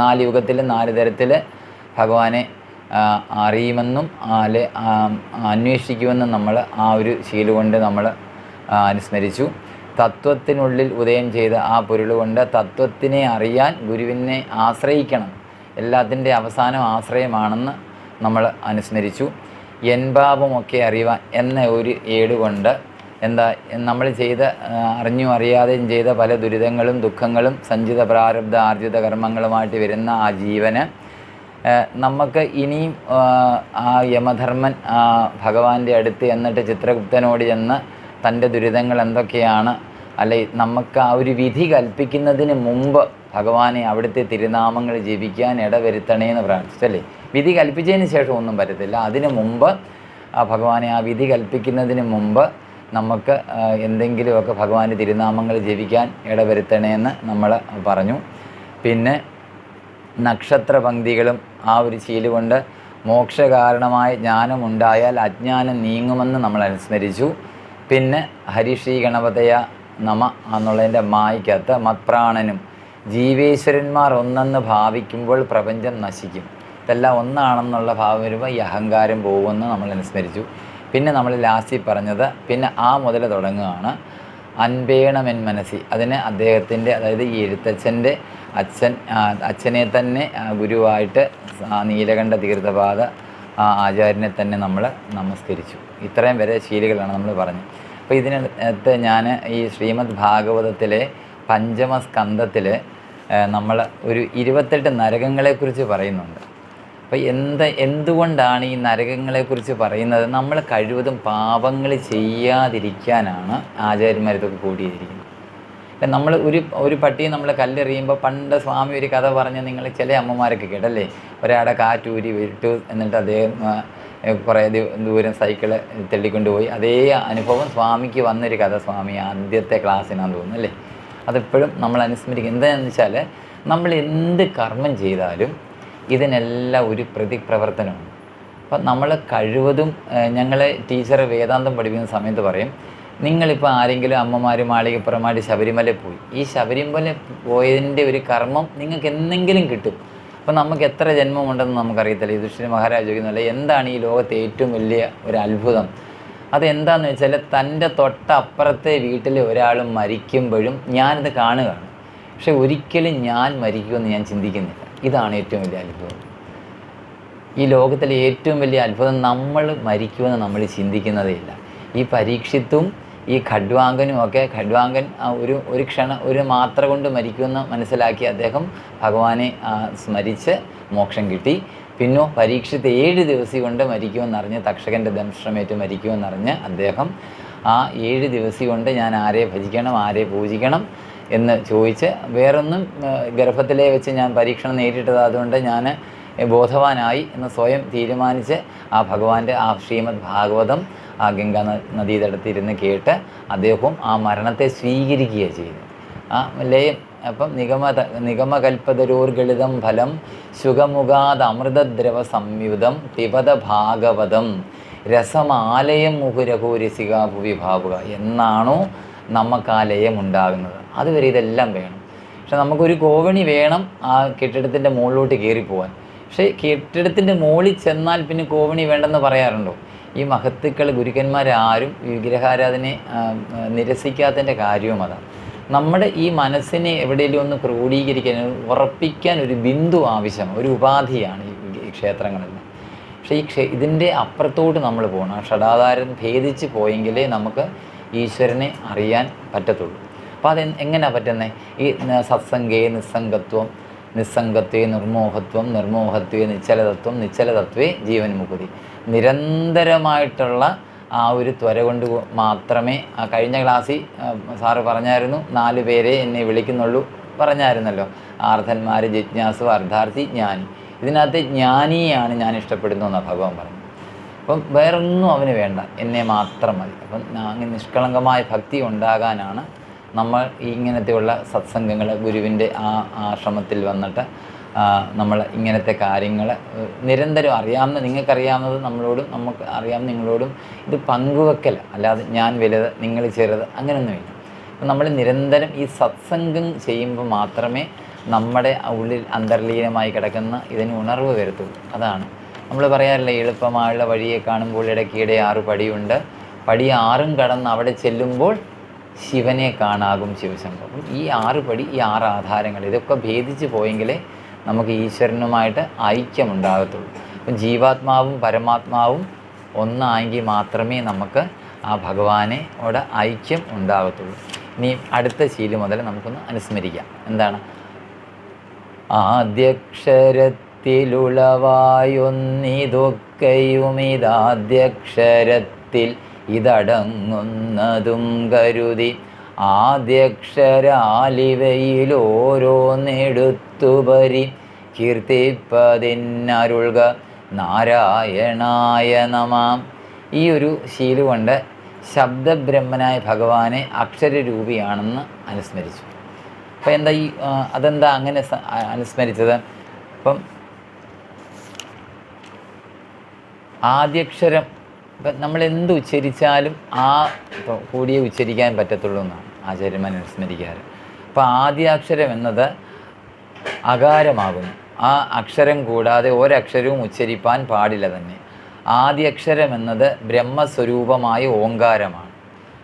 4 യുഗത്തിലും 4 തരത്തിൽ ഭഗവാനെ അറിയുമെന്നും അന്വേഷിക്കുമെന്നും നമ്മൾ ആ ഒരു ശീലം കൊണ്ട് നമ്മൾ അനുസ്മരിച്ചു. തത്വത്തിനുള്ളിൽ ഉദയം ചെയ്ത ആ പൊരുൾ കൊണ്ട് തത്വത്തിനെ അറിയാൻ ഗുരുവിനെ ആശ്രയിക്കണം, എല്ലാത്തിൻ്റെ അവസാനം ആശ്രയമാണെന്ന് നമ്മൾ അനുസ്മരിച്ചു. എൻപാപമൊക്കെ അറിയുവാൻ എന്ന ഒരു ഏടുകൊണ്ട് നമ്മൾ അറിഞ്ഞും അറിയാതെയും ചെയ്ത പല ദുരിതങ്ങളും ദുഃഖങ്ങളും സഞ്ചിത പ്രാരബ്ധ ആർജിത കർമ്മങ്ങളുമായിട്ട് വരുന്ന ആ ജീവന് നമുക്ക് ഇനിയും ആ യമധർമ്മൻ ഭഗവാന്റെ അടുത്ത് എന്നിട്ട് ചിത്രഗുപ്തനോട് ചെന്ന് തൻ്റെ ദുരിതങ്ങൾ എന്തൊക്കെയാണ്, അല്ലെ നമുക്ക് ആ ഒരു വിധി കൽപ്പിക്കുന്നതിന് മുമ്പ് ഭഗവാനെ അവിടുത്തെ തിരുനാമങ്ങൾ ജപിക്കാൻ ഇടവരുത്തണേന്ന് പ്രാർത്ഥിച്ചല്ലേ. വിധി കൽപ്പിച്ചതിന് ശേഷം ഒന്നും പറ്റത്തില്ല. അതിന് മുമ്പ് ഭഗവാനെ ആ വിധി കൽപ്പിക്കുന്നതിന് മുമ്പ് നമുക്ക് എന്തെങ്കിലുമൊക്കെ ഭഗവാന്റെ തിരുനാമങ്ങൾ ജപിക്കാൻ ഇടവരുത്തണേന്ന് നമ്മൾ പറഞ്ഞു. പിന്നെ നക്ഷത്ര പങ്ക്തികളും ആ ഒരു ശീലുകൊണ്ട് മോക്ഷകാരണമായ ജ്ഞാനമുണ്ടായാൽ അജ്ഞാനം നീങ്ങുമെന്ന് നമ്മൾ അനുസ്മരിച്ചു. പിന്നെ ഹരിശ്രീ ഗണപതയ നമ എന്നുള്ളതിൻ്റെ മായ്ക്കകത്ത് മത്പ്രാണനും ജീവേശ്വരന്മാർ ഒന്നെന്ന് ഭാവിക്കുമ്പോൾ പ്രപഞ്ചം നശിക്കും, ഇതെല്ലാം ഒന്നാണെന്നുള്ള ഭാവം വരുമ്പോൾ ഈ അഹങ്കാരം പോകുമെന്ന് നമ്മൾ അനുസ്മരിച്ചു. പിന്നെ നമ്മൾ ലാസ്റ്റിൽ പറഞ്ഞത് പിന്നെ ആ മുതൽ തുടങ്ങുകയാണ് അൻപേണമെൻ മനസ്സി. അതിന് അദ്ദേഹത്തിൻ്റെ, അതായത് ഈ എഴുത്തച്ഛൻ്റെ അച്ഛനെ തന്നെ ഗുരുവായിട്ട് നീലകണ്ഠ തീർത്ഥപാദ ആചാര്യനെ തന്നെ നമ്മൾ നമസ്കരിച്ചു. ഇത്രയും വരെ ശീലുകളാണ് നമ്മൾ പറഞ്ഞത്. അപ്പോൾ ഇതിനകത്ത് ഞാൻ ഈ ശ്രീമദ് ഭാഗവതത്തിലെ പഞ്ചമസ്കന്ധത്തിൽ നമ്മൾ ഒരു 28 നരകങ്ങളെക്കുറിച്ച് പറയുന്നുണ്ട്. അപ്പോൾ എന്തുകൊണ്ടാണ് ഈ നരകങ്ങളെക്കുറിച്ച് പറയുന്നത്? നമ്മൾ കഴിവതും പാപങ്ങൾ ചെയ്യാതിരിക്കാനാണ് ആചാര്യന്മാരിതൊക്കെ കൂടിയിരിക്കുന്നത്. നമ്മൾ ഒരു പട്ടിയെ നമ്മൾ കല്ലെറിയുമ്പോൾ പണ്ട് സ്വാമി ഒരു കഥ പറഞ്ഞ് നിങ്ങൾ ചില അമ്മമാരൊക്കെ കേട്ടല്ലേ, ഒരാടെ കാറ്റൂരി വിട്ടു എന്നിട്ട് അദ്ദേഹം കുറേ ദൂരം സൈക്കിള് തെള്ളിക്കൊണ്ടുപോയി. അതേ അനുഭവം സ്വാമിക്ക് വന്നൊരു കഥ സ്വാമി ആദ്യത്തെ ക്ലാസ്സിനാന്ന് തോന്നുന്നു അല്ലേ. അതെപ്പോഴും നമ്മൾ അനുസ്മരിക്കും. എന്താണെന്ന് വെച്ചാൽ നമ്മൾ എന്ത് കർമ്മം ചെയ്താലും ഇതിനെല്ലാം ഒരു പ്രതിപ്രവർത്തനമുണ്ട്. അപ്പം നമ്മൾ കഴിവതും ഞങ്ങളെ ടീച്ചർ വേദാന്തം പഠിപ്പിക്കുന്ന സമയത്ത് പറയും, നിങ്ങളിപ്പോൾ ആരെങ്കിലും അമ്മമാർ മാളികപ്പുറമായിട്ട് ശബരിമല പോയി, ഈ ശബരിമല പോയതിൻ്റെ ഒരു കർമ്മം നിങ്ങൾക്ക് എന്തെങ്കിലും കിട്ടും. അപ്പം നമുക്ക് എത്ര ജന്മമുണ്ടെന്ന് നമുക്കറിയത്തില്ല. യുധിഷ്ഠിര മഹാരാജ് ചോദിക്കുന്നില്ല, എന്താണ് ഈ ലോകത്തെ ഏറ്റവും വലിയ ഒരു അത്ഭുതം? അതെന്താണെന്ന് വെച്ചാൽ തൻ്റെ തൊട്ടപ്പുറത്തെ വീട്ടിൽ ഒരാൾ മരിക്കുമ്പോഴും ഞാനിത് കാണുകയാണ്, പക്ഷെ ഒരിക്കലും ഞാൻ മരിക്കുമെന്ന് ഞാൻ ചിന്തിക്കുന്നില്ല. ഇതാണ് ഏറ്റവും വലിയ അത്ഭുതം. ഈ ലോകത്തിലെ ഏറ്റവും വലിയ അത്ഭുതം നമ്മൾ മരിക്കുമെന്ന് നമ്മൾ ചിന്തിക്കുന്നതേ ഇല്ല. ഈ പരീക്ഷിത്തും ഈ ഖഡ്വാങ്കനും ഒക്കെ, ഖഡ്വാങ്കൻ ഒരു മാത്ര കൊണ്ട് മരിക്കുമെന്ന് മനസ്സിലാക്കി അദ്ദേഹം ഭഗവാനെ സ്മരിച്ച് മോക്ഷം കിട്ടി. പിന്നോ പരീക്ഷിത്ത് 7 ദിവസം കൊണ്ട് മരിക്കുമെന്നറിഞ്ഞ്, തക്ഷകൻ്റെ ദംശ്രമേറ്റ് മരിക്കുമെന്നറിഞ്ഞ് അദ്ദേഹം ആ 7 ദിവസം കൊണ്ട് ഞാൻ ആരെ ഭജിക്കണം, ആരെ പൂജിക്കണം എന്ന് ചോദിച്ച്, വേറൊന്നും ഗർഭത്തിലേ വെച്ച് ഞാൻ പരീക്ഷണം നേരിട്ടത്, അതുകൊണ്ട് ഞാൻ ബോധവാനായി എന്ന് സ്വയം തീരുമാനിച്ച് ആ ഭഗവാന്റെ ആ ശ്രീമദ് ഭാഗവതം ആ ഗംഗാ നദീതടത്തിരുന്ന് കേട്ട് അദ്ദേഹവും ആ മരണത്തെ സ്വീകരിക്കുകയാണ് ചെയ്തത്. ആ ലയം അപ്പം നിഗമകൽപ്പതരോർഗളിതം ഫലം ശുഖമുഖാത് അമൃതദ്രവ സംയുതം പിബത ഭാഗവതം രസമാലയം മുഹുരഹൂരസികാ ഭുവി ഭാവുക എന്നാണോ നമുക്ക് ആ ലയം ഉണ്ടാകുന്നത്. അതുവരെ ഇതെല്ലാം വേണം. പക്ഷെ നമുക്കൊരു കോവണി വേണം ആ കെട്ടിടത്തിൻ്റെ മുകളിലോട്ട് കയറിപ്പോവാൻ. പക്ഷേ കെട്ടിടത്തിൻ്റെ മുകളിൽ ചെന്നാൽ പിന്നെ കോവണി വേണ്ടെന്ന് പറയാറുണ്ടോ? ഈ മഹത്തുക്കൾ ഗുരുക്കന്മാരാരും വിഗ്രഹാരാധനയെ നിരസിക്കാത്തതിൻ്റെ കാര്യവും അതാണ്. നമ്മുടെ ഈ മനസ്സിനെ എവിടെയെങ്കിലും ഒന്ന് ക്രോഡീകരിക്കാൻ, ഉറപ്പിക്കാൻ ഒരു ബിന്ദു ആവശ്യം, ഒരു ഉപാധിയാണ് ഈ ക്ഷേത്രങ്ങളെല്ലാം. പക്ഷേ ഇതിൻ്റെ അപ്പുറത്തോട്ട് നമ്മൾ പോകണം. ഷഡാധാരം ഭേദിച്ച് പോയെങ്കിലേ നമുക്ക് ഈശ്വരനെ അറിയാൻ പറ്റത്തുള്ളൂ. അപ്പോൾ എങ്ങനെയാണ് പറ്റുന്നത്? ഈ സത്സംഗേ നിസ്സംഗത്വം, നിസ്സംഗത്വേ നിർമോഹത്വം, നിർമോഹത്വേ നിശ്ചലതത്വം, നിശ്ചലതത്വേ ജീവൻ മുക്തി. നിരന്തരമായിട്ടുള്ള ആ ഒരു ത്വര കൊണ്ട് മാത്രമേ, ആ കഴിഞ്ഞ ക്ലാസ്സിൽ സാറ് പറഞ്ഞായിരുന്നു 4 പേരെ എന്നെ വിളിക്കുന്നുള്ളൂ പറഞ്ഞായിരുന്നല്ലോ. ആർദ്ധന്മാർ, ജിജ്ഞാസു, അർദ്ധാർത്ഥി, ജ്ഞാനി. ഇതിനകത്ത് ജ്ഞാനിയാണ് ഞാൻ ഇഷ്ടപ്പെടുന്നു എന്നാണ് ഭഗവാൻ പറഞ്ഞു. അപ്പം വേറൊന്നും അവന് വേണ്ട, എന്നെ മാത്രം മതി. അപ്പം അങ്ങനെ നിഷ്കളങ്കമായ ഭക്തി ഉണ്ടാകാനാണ് നമ്മൾ ഇങ്ങനത്തെയുള്ള സത്സംഗങ്ങൾ, ഗുരുവിൻ്റെ ആ ആശ്രമത്തിൽ വന്നിട്ട് നമ്മൾ ഇങ്ങനത്തെ കാര്യങ്ങൾ നിരന്തരം അറിയാവുന്ന, നിങ്ങൾക്കറിയാവുന്നത് നമ്മളോടും നമുക്ക് അറിയാവുന്ന നിങ്ങളോടും ഇത് പങ്കുവെക്കൽ, അല്ലാതെ ഞാൻ വലുത് നിങ്ങൾ ചെറുത് അങ്ങനെയൊന്നുമില്ല. അപ്പം നമ്മൾ നിരന്തരം ഈ സത്സംഗം ചെയ്യുമ്പോൾ മാത്രമേ നമ്മുടെ ഉള്ളിൽ അന്തർലീനമായി കിടക്കുന്ന ഇതിന് ഉണർവ് വരുത്തുള്ളൂ. അതാണ് നമ്മൾ പറയാറില്ല, എളുപ്പമായുള്ള വഴിയെ കാണുമ്പോൾ ഇടയ്ക്കിടെ 6 പടിയുണ്ട്, പടി 6ഉം കടന്ന് അവിടെ ചെല്ലുമ്പോൾ ശിവനെ കാണാകും ശിവശംഭു. അപ്പം ഈ 6 പടി, ഈ 6 ആധാരങ്ങൾ, ഇതൊക്കെ ഭേദിച്ച് പോയെങ്കിലേ നമുക്ക് ഈശ്വരനുമായിട്ട് ഐക്യമുണ്ടാകത്തുള്ളൂ. അപ്പം ജീവാത്മാവും പരമാത്മാവും ഒന്നായെങ്കിൽ മാത്രമേ നമുക്ക് ആ ഭഗവാനോട് ഐക്യം ഉണ്ടാകത്തുള്ളൂ. ഇനി അടുത്ത ശീലം മുതൽ നമുക്കൊന്ന് അനുസ്മരിക്കാം. എന്താണ്? ആദ്യക്ഷരത്തിലുളവായൊന്നിതൊക്കെയുമിതാദ്യക്ഷരത്തിൽ ഇതടങ്ങുന്നതും കരുതി ആദ്യക്ഷരാലിവയിലോരോന്നെടുത്തുപരി കീർത്തിപ്പതിന്നരുൾക നാരായണായ നമാം. ഈ ഒരു ശീലം കൊണ്ട് ശബ്ദബ്രഹ്മനായ ഭഗവാനെ അക്ഷരരൂപിയാണെന്ന് അനുസ്മരിച്ചു. അപ്പം എന്താ അതെന്താ അങ്ങനെ അനുസ്മരിച്ചത്? അപ്പം ആദ്യക്ഷരം, ഇപ്പം നമ്മൾ എന്ത് ഉച്ചരിച്ചാലും കൂടിയേ ഉച്ചരിക്കാൻ പറ്റത്തുള്ളൂ എന്നാണ് ആചാര്യന്മാർ അനുസ്മരിക്കാറ്. അപ്പോൾ ആദ്യാക്ഷരം എന്നത് അകാരമാകുന്നു. ആ അക്ഷരം കൂടാതെ ഒരക്ഷരവും ഉച്ചരിപ്പാൻ പാടില്ല തന്നെ. ആദ്യക്ഷരം എന്നത് ബ്രഹ്മസ്വരൂപമായ ഓങ്കാരമാണ്.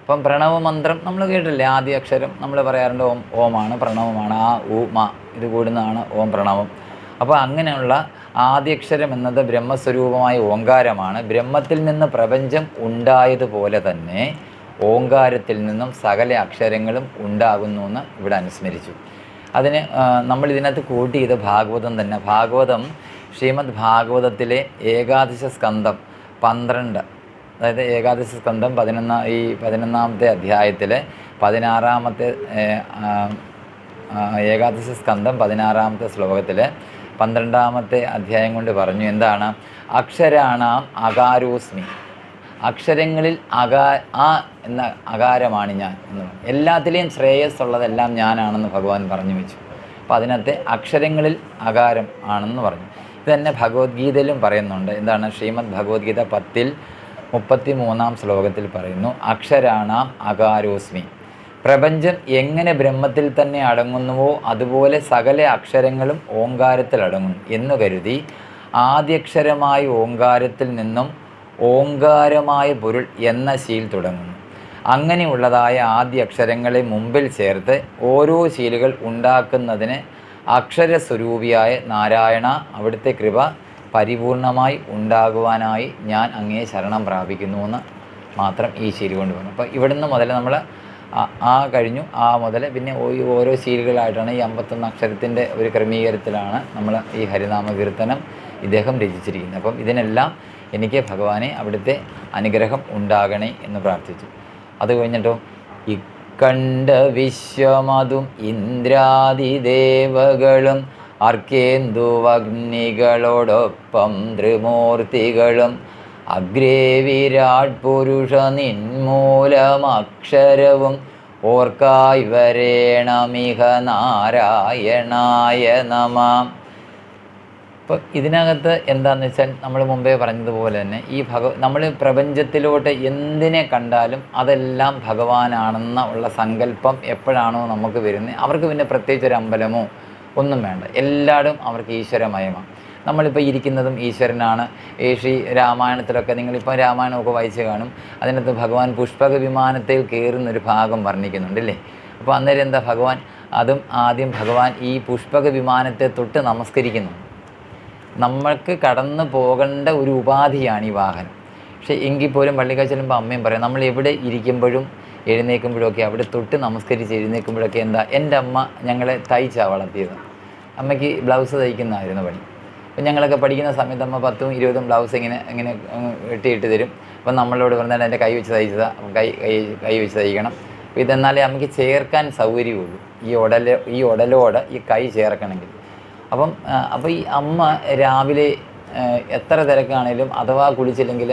അപ്പം പ്രണവമന്ത്രം നമ്മൾ കേട്ടില്ലേ, ആദ്യാക്ഷരം നമ്മൾ പറയാറുണ്ട് ഓമാണ്, പ്രണവമാണ്. ആ ഉ മ ഇത് കൂടുന്നതാണ് ഓം പ്രണവം. അപ്പോൾ അങ്ങനെയുള്ള ആദ്യക്ഷരം എന്നത് ബ്രഹ്മസ്വരൂപമായ ഓങ്കാരമാണ്. ബ്രഹ്മത്തിൽ നിന്ന് പ്രപഞ്ചം ഉണ്ടായതുപോലെ തന്നെ ഓങ്കാരത്തിൽ നിന്നും സകല അക്ഷരങ്ങളും ഉണ്ടാകുന്നു എന്ന് ഇവിടെ അനുസ്മരിച്ചു. അതിന് നമ്മൾ ഇതിനകത്ത് കൂട്ടിയത് ഭാഗവതം തന്നെ. ഭാഗവതം, ശ്രീമദ് ഭാഗവതത്തിലെ ഏകാദശ സ്കന്ധം 12, അതായത് ഏകാദശ സ്കന്ധം 11-ാമത്തെ അധ്യായത്തിലെ 16-ാമത്തെ ഏകാദശ സ്കന്ധം 16-ാമത്തെ ശ്ലോകത്തിൽ 12-ാമത്തെ അധ്യായം കൊണ്ട് പറഞ്ഞു എന്താണ്? അക്ഷരാണാം അകാരോസ്മി. അക്ഷരങ്ങളിൽ ആ എന്ന അകാരമാണ് ഞാൻ എന്ന് പറഞ്ഞു. എല്ലാത്തിലെയും ശ്രേയസ്സുള്ളതെല്ലാം ഞാനാണെന്ന് ഭഗവാൻ പറഞ്ഞു വെച്ചു. അപ്പോൾ അതിനകത്ത് അക്ഷരങ്ങളിൽ അകാരം ആണെന്ന് പറഞ്ഞു. ഇത് തന്നെ ഭഗവത്ഗീതയിലും പറയുന്നുണ്ട്. എന്താണ്? ശ്രീമദ് ഭഗവത്ഗീത 10-33 ശ്ലോകത്തിൽ പറയുന്നു, അക്ഷരാണാം അകാരോസ്മി. പ്രപഞ്ചം എങ്ങനെ ബ്രഹ്മത്തിൽ തന്നെ അടങ്ങുന്നുവോ അതുപോലെ സകല അക്ഷരങ്ങളും ഓങ്കാരത്തിൽ അടങ്ങുന്നു എന്നു കരുതി ആദ്യക്ഷരമായ ഓങ്കാരത്തിൽ നിന്നും ഓങ്കാരമായ പൊരുൾ എന്ന ശീൽ തുടങ്ങുന്നു. അങ്ങനെയുള്ളതായ ആദ്യ അക്ഷരങ്ങളെ മുമ്പിൽ ചേർത്ത് ഓരോ ശീലുകൾ ഉണ്ടാക്കുന്നതിന് അക്ഷരസ്വരൂപിയായ നാരായണ, അവിടുത്തെ കൃപ പരിപൂർണമായി ഉണ്ടാകുവാനായി ഞാൻ അങ്ങയെ ശരണം പ്രാപിക്കുന്നുവെന്ന് മാത്രം ഈ ശീല് കൊണ്ട് പറഞ്ഞു. അപ്പോൾ ഇവിടുന്ന് മുതൽ നമ്മൾ കഴിഞ്ഞു, മുതൽ പിന്നെ ഓരോ ശീലുകളായിട്ടാണ് ഈ 51 അക്ഷരത്തിൻ്റെ ഒരു ക്രമീകരണത്തിലാണ് നമ്മൾ ഈ ഹരിനാമ കീർത്തനം ഇദ്ദേഹം രചിച്ചിരിക്കുന്നത്. അപ്പം ഇതിനെല്ലാം എനിക്ക് ഭഗവാനെ അവിടുത്തെ അനുഗ്രഹം ഉണ്ടാകണേ എന്ന് പ്രാർത്ഥിച്ചു. അത് കഴിഞ്ഞിട്ടോ, ഇക്കണ്ട വിശ്വമതും ഇന്ദ്രാദിദേവകളും അർക്കേന്ദുവഗ്നികളോടൊപ്പം ത്രിമൂർത്തികളും അഗ്രേ വിരാട് പുരുഷ നിന്മൂലമക്ഷരവും ഓർക്കായി വരേണമിഹ നാരായണായ നമഃ. ഇപ്പോൾ ഇതിനകത്ത് എന്താണെന്ന് വെച്ചാൽ നമ്മൾ മുമ്പേ പറഞ്ഞതുപോലെ തന്നെ ഈ നമ്മൾ പ്രപഞ്ചത്തിലോട്ട് എന്തിനെ കണ്ടാലും അതെല്ലാം ഭഗവാനാണെന്ന ഉള്ള സങ്കല്പം എപ്പോഴാണോ നമുക്ക് വരുന്നത്, അവർക്ക് പിന്നെ പ്രത്യേകിച്ച് ഒരു അമ്പലമോ ഒന്നും വേണ്ട. എല്ലായിടും അവർക്ക് ഈശ്വരമയമാണ്. നമ്മളിപ്പോൾ ഇരിക്കുന്നതും ഈശ്വരനാണ്. ശ്രീ രാമായണത്തിലൊക്കെ നിങ്ങളിപ്പോൾ രാമായണമൊക്കെ വായിച്ച് കാണും. അതിനകത്ത് ഭഗവാൻ പുഷ്പക വിമാനത്തിൽ കയറുന്നൊരു ഭാഗം വർണ്ണിക്കുന്നുണ്ടല്ലേ. അപ്പോൾ അന്നേരം എന്താ, ഭഗവാൻ ആദ്യം ഭഗവാൻ ഈ പുഷ്പക വിമാനത്തെ തൊട്ട് നമസ്കരിക്കുന്നു. നമ്മൾക്ക് കടന്നു പോകേണ്ട ഒരു ഉപാധിയാണ് ഈ വാഹനം. പക്ഷേ എങ്കിൽ പോലും പള്ളിക്കാർ ചെല്ലുമ്പോൾ അമ്മയും പറയും, നമ്മൾ എവിടെ ഇരിക്കുമ്പോഴും എഴുന്നേൽക്കുമ്പോഴൊക്കെ അവിടെ തൊട്ട് നമസ്കരിച്ച് എഴുന്നേൽക്കുമ്പോഴൊക്കെ എന്താ, എൻ്റെ അമ്മ ഞങ്ങളെ തയ്ച്ചാണ് വളർത്തിയത്. അമ്മയ്ക്ക് ബ്ലൗസ് തയ്ക്കുന്നതായിരുന്നു പണി. അപ്പം ഞങ്ങളൊക്കെ പഠിക്കുന്ന സമയത്ത് അമ്മ 10-20 ബ്ലൗസ് ഇങ്ങനെ വെട്ടിയിട്ട് തരും. അപ്പം നമ്മളോട് പറഞ്ഞാൽ എൻ്റെ കൈ വെച്ച് തയ്ച്ചതാണ്, കൈ വെച്ച് തയ്ക്കണം. അപ്പോൾ ഇതെന്നാലേ അമ്മയ്ക്ക് ചേർക്കാൻ സൗകര്യമുള്ളൂ. ഈ ഉടലോട് ഈ കൈ ചേർക്കണമെങ്കിൽ. അപ്പോൾ ഈ അമ്മ രാവിലെ എത്ര തിരക്കാണേലും അഥവാ കുളിച്ചില്ലെങ്കിൽ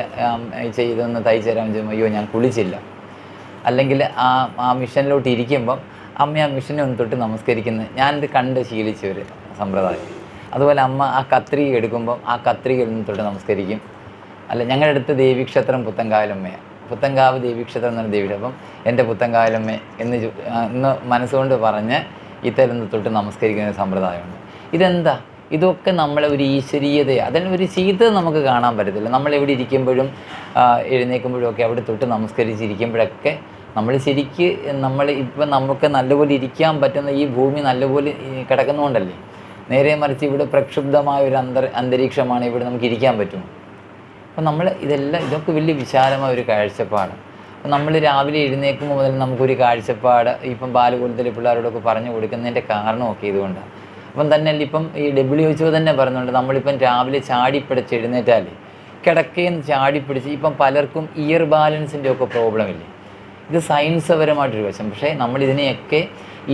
ചെയ്തൊന്ന് തയ്ച്ചു തരാൻ ചോദിക്കുമ്പോൾ അയ്യോ ഞാൻ കുളിച്ചില്ല, അല്ലെങ്കിൽ ആ മിഷനിലോട്ട് ഇരിക്കുമ്പം അമ്മ ആ മിഷനെ ഒന്ന് തൊട്ട് നമസ്കരിക്കുന്നത് ഞാനിത് കണ്ട് ശീലിച്ച ഒരു സമ്പ്രദായം. അതുപോലെ അമ്മ ആ കത്രിക എടുക്കുമ്പം ആ കത്രികയിൽ നിന്ന് തൊട്ട് നമസ്കരിക്കും. അല്ല, ഞങ്ങളുടെ അടുത്ത് ദേവീക്ഷേത്രം പുത്തൻകാവിലമ്മയാണ്. പുത്തൻകാവ് ദേവീക്ഷേത്രം എന്നൊരു ദേവി. അപ്പം എൻ്റെ പുത്തൻകാവിലമ്മ ഇന്ന് മനസ്സുകൊണ്ട് പറഞ്ഞ് ഇത്തരം തൊട്ട് നമസ്കരിക്കുന്ന ഒരു സമ്പ്രദായമുണ്ട്. ഇതെന്താ, ഇതൊക്കെ നമ്മളെ ഒരു ഈശ്വരീയത, അതിനൊരു ചീത്ത നമുക്ക് കാണാൻ പറ്റത്തില്ല. നമ്മളെവിടെ ഇരിക്കുമ്പോഴും എഴുന്നേൽക്കുമ്പോഴും ഒക്കെ അവിടെ തൊട്ട് നമസ്കരിച്ചിരിക്കുമ്പോഴൊക്കെ നമ്മൾ ശരിക്ക് ഇപ്പം നമുക്ക് നല്ലപോലെ ഇരിക്കാൻ പറ്റുന്ന ഈ ഭൂമി നല്ലപോലെ കിടക്കുന്നതുകൊണ്ടല്ലേ. നേരെ മറിച്ച് ഇവിടെ പ്രക്ഷുബ്ധമായ ഒരു അന്തരീക്ഷമാണ്, ഇവിടെ നമുക്ക് ഇരിക്കാൻ പറ്റും. അപ്പം നമ്മൾ ഇതൊക്കെ വലിയ വിശാലമായ ഒരു കാഴ്ചപ്പാട്. അപ്പം നമ്മൾ രാവിലെ എഴുന്നേൽക്കുമ്പോൾ മുതൽ നമുക്കൊരു കാഴ്ചപ്പാട് ഇപ്പം ബാലകുലത്തിലെ പിള്ളേരോടൊക്കെ പറഞ്ഞു കൊടുക്കുന്നതിൻ്റെ കാരണമൊക്കെ ഇതുകൊണ്ടാണ്. അപ്പം തന്നെ ഇപ്പം ഈ WHO തന്നെ പറയുന്നുണ്ട്, നമ്മളിപ്പം രാവിലെ ചാടിപ്പിടിച്ച് എഴുന്നേറ്റാൽ കിടക്കയിൽ നിന്ന് ചാടിപ്പിടിച്ച് ഇപ്പം പലർക്കും ഇയർ ബാലൻസിൻ്റെ ഒക്കെ പ്രോബ്ലം ഇല്ലേ. ഇത് സയൻസ് പരമായിട്ടൊരു വശം. പക്ഷേ നമ്മളിതിനെയൊക്കെ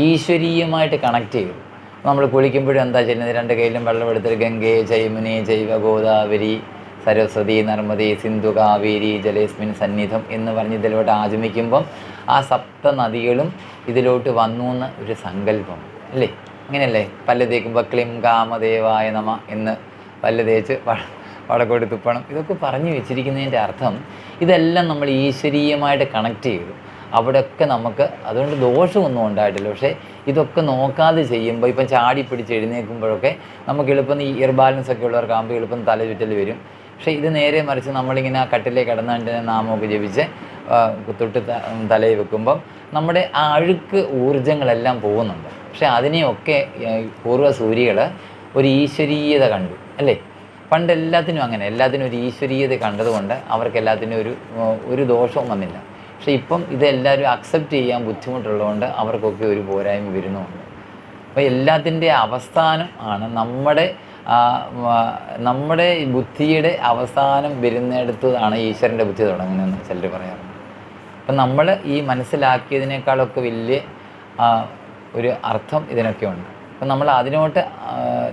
ഈശ്വരീയമായിട്ട് കണക്ട് ചെയ്തു. നമ്മൾ കുളിക്കുമ്പോഴും എന്താ ചെയ്യുന്നത്, 2 കൈയിലും വെള്ളം എടുത്തിട്ട് ഗംഗേ ജൈമുനി ജൈവ ഗോദാവരി സരസ്വതി നർമ്മദേ സിന്ധു കാവേരി ജലേസ്മിൻ സന്നിധം എന്ന് പറഞ്ഞ് ഇതിലോട്ട് ആചമിക്കുമ്പം ആ 7 നദികളും ഇതിലോട്ട് വന്നു എന്ന് ഒരു സങ്കല്പം അല്ലേ. അങ്ങനെയല്ലേ പല്ല് തേക്കുമ്പോൾ ക്ലിം കാമദേവായ നമ എന്ന് പല്ല് തേച്ച് വടക്കോട്ട് തുപ്പണം. ഇതൊക്കെ പറഞ്ഞു വെച്ചിരിക്കുന്നതിൻ്റെ അർത്ഥം ഇതെല്ലാം നമ്മൾ ഈശ്വരീയമായിട്ട് കണക്ട് ചെയ്തു. അവിടെയൊക്കെ നമുക്ക് അതുകൊണ്ട് ദോഷമൊന്നും ഉണ്ടായിട്ടില്ല. പക്ഷേ ഇതൊക്കെ നോക്കാതെ ചെയ്യുമ്പോൾ ഇപ്പം ചാടി പിടിച്ച് എഴുന്നേൽക്കുമ്പോഴൊക്കെ നമുക്ക് എളുപ്പം ഈ ഇയർ ബാലൻസ് ഒക്കെ ഉള്ളവർക്കാകുമ്പോൾ എളുപ്പം തല ചുറ്റൽ വരും. പക്ഷേ ഇത് നേരെ മറിച്ച് നമ്മളിങ്ങനെ ആ കട്ടിലേക്ക് കിടന്നുകൊണ്ട് നാമമൊക്കെ ജപിച്ച് തൊട്ട് തലയിൽ വെക്കുമ്പം നമ്മുടെ ആ അഴുക്ക് ഊർജ്ജങ്ങളെല്ലാം പോകുന്നുണ്ട്. പക്ഷേ അതിനെയൊക്കെ പൂർവ്വസൂരികൾ ഒരു ഈശ്വരീയത കണ്ടു അല്ലേ. പണ്ട് എല്ലാത്തിനും അങ്ങനെ, എല്ലാത്തിനും ഒരു ഈശ്വരീയത കണ്ടതുകൊണ്ട് അവർക്ക് എല്ലാത്തിനും ഒരു ദോഷവും വന്നില്ല. പക്ഷേ ഇപ്പം ഇതെല്ലാവരും അക്സെപ്റ്റ് ചെയ്യാൻ ബുദ്ധിമുട്ടുള്ളതുകൊണ്ട് അവർക്കൊക്കെ ഒരു പോരായ്മ വരുന്നുമുണ്ട്. അപ്പോൾ എല്ലാത്തിൻ്റെ അവസാനം ആണ് നമ്മുടെ ബുദ്ധിയുടെ അവസാനം വരുന്നിടത്താണ് ഈശ്വരൻ്റെ ബുദ്ധി തുടങ്ങുന്നതെന്ന് ചിലർ പറയാറുണ്ട്. അപ്പം നമ്മൾ ഈ മനസ്സിലാക്കിയതിനേക്കാളൊക്കെ വലിയ ഒരു അർത്ഥം ഇതിനൊക്കെ ഉണ്ട്. അപ്പം നമ്മൾ അതിനോട്ട്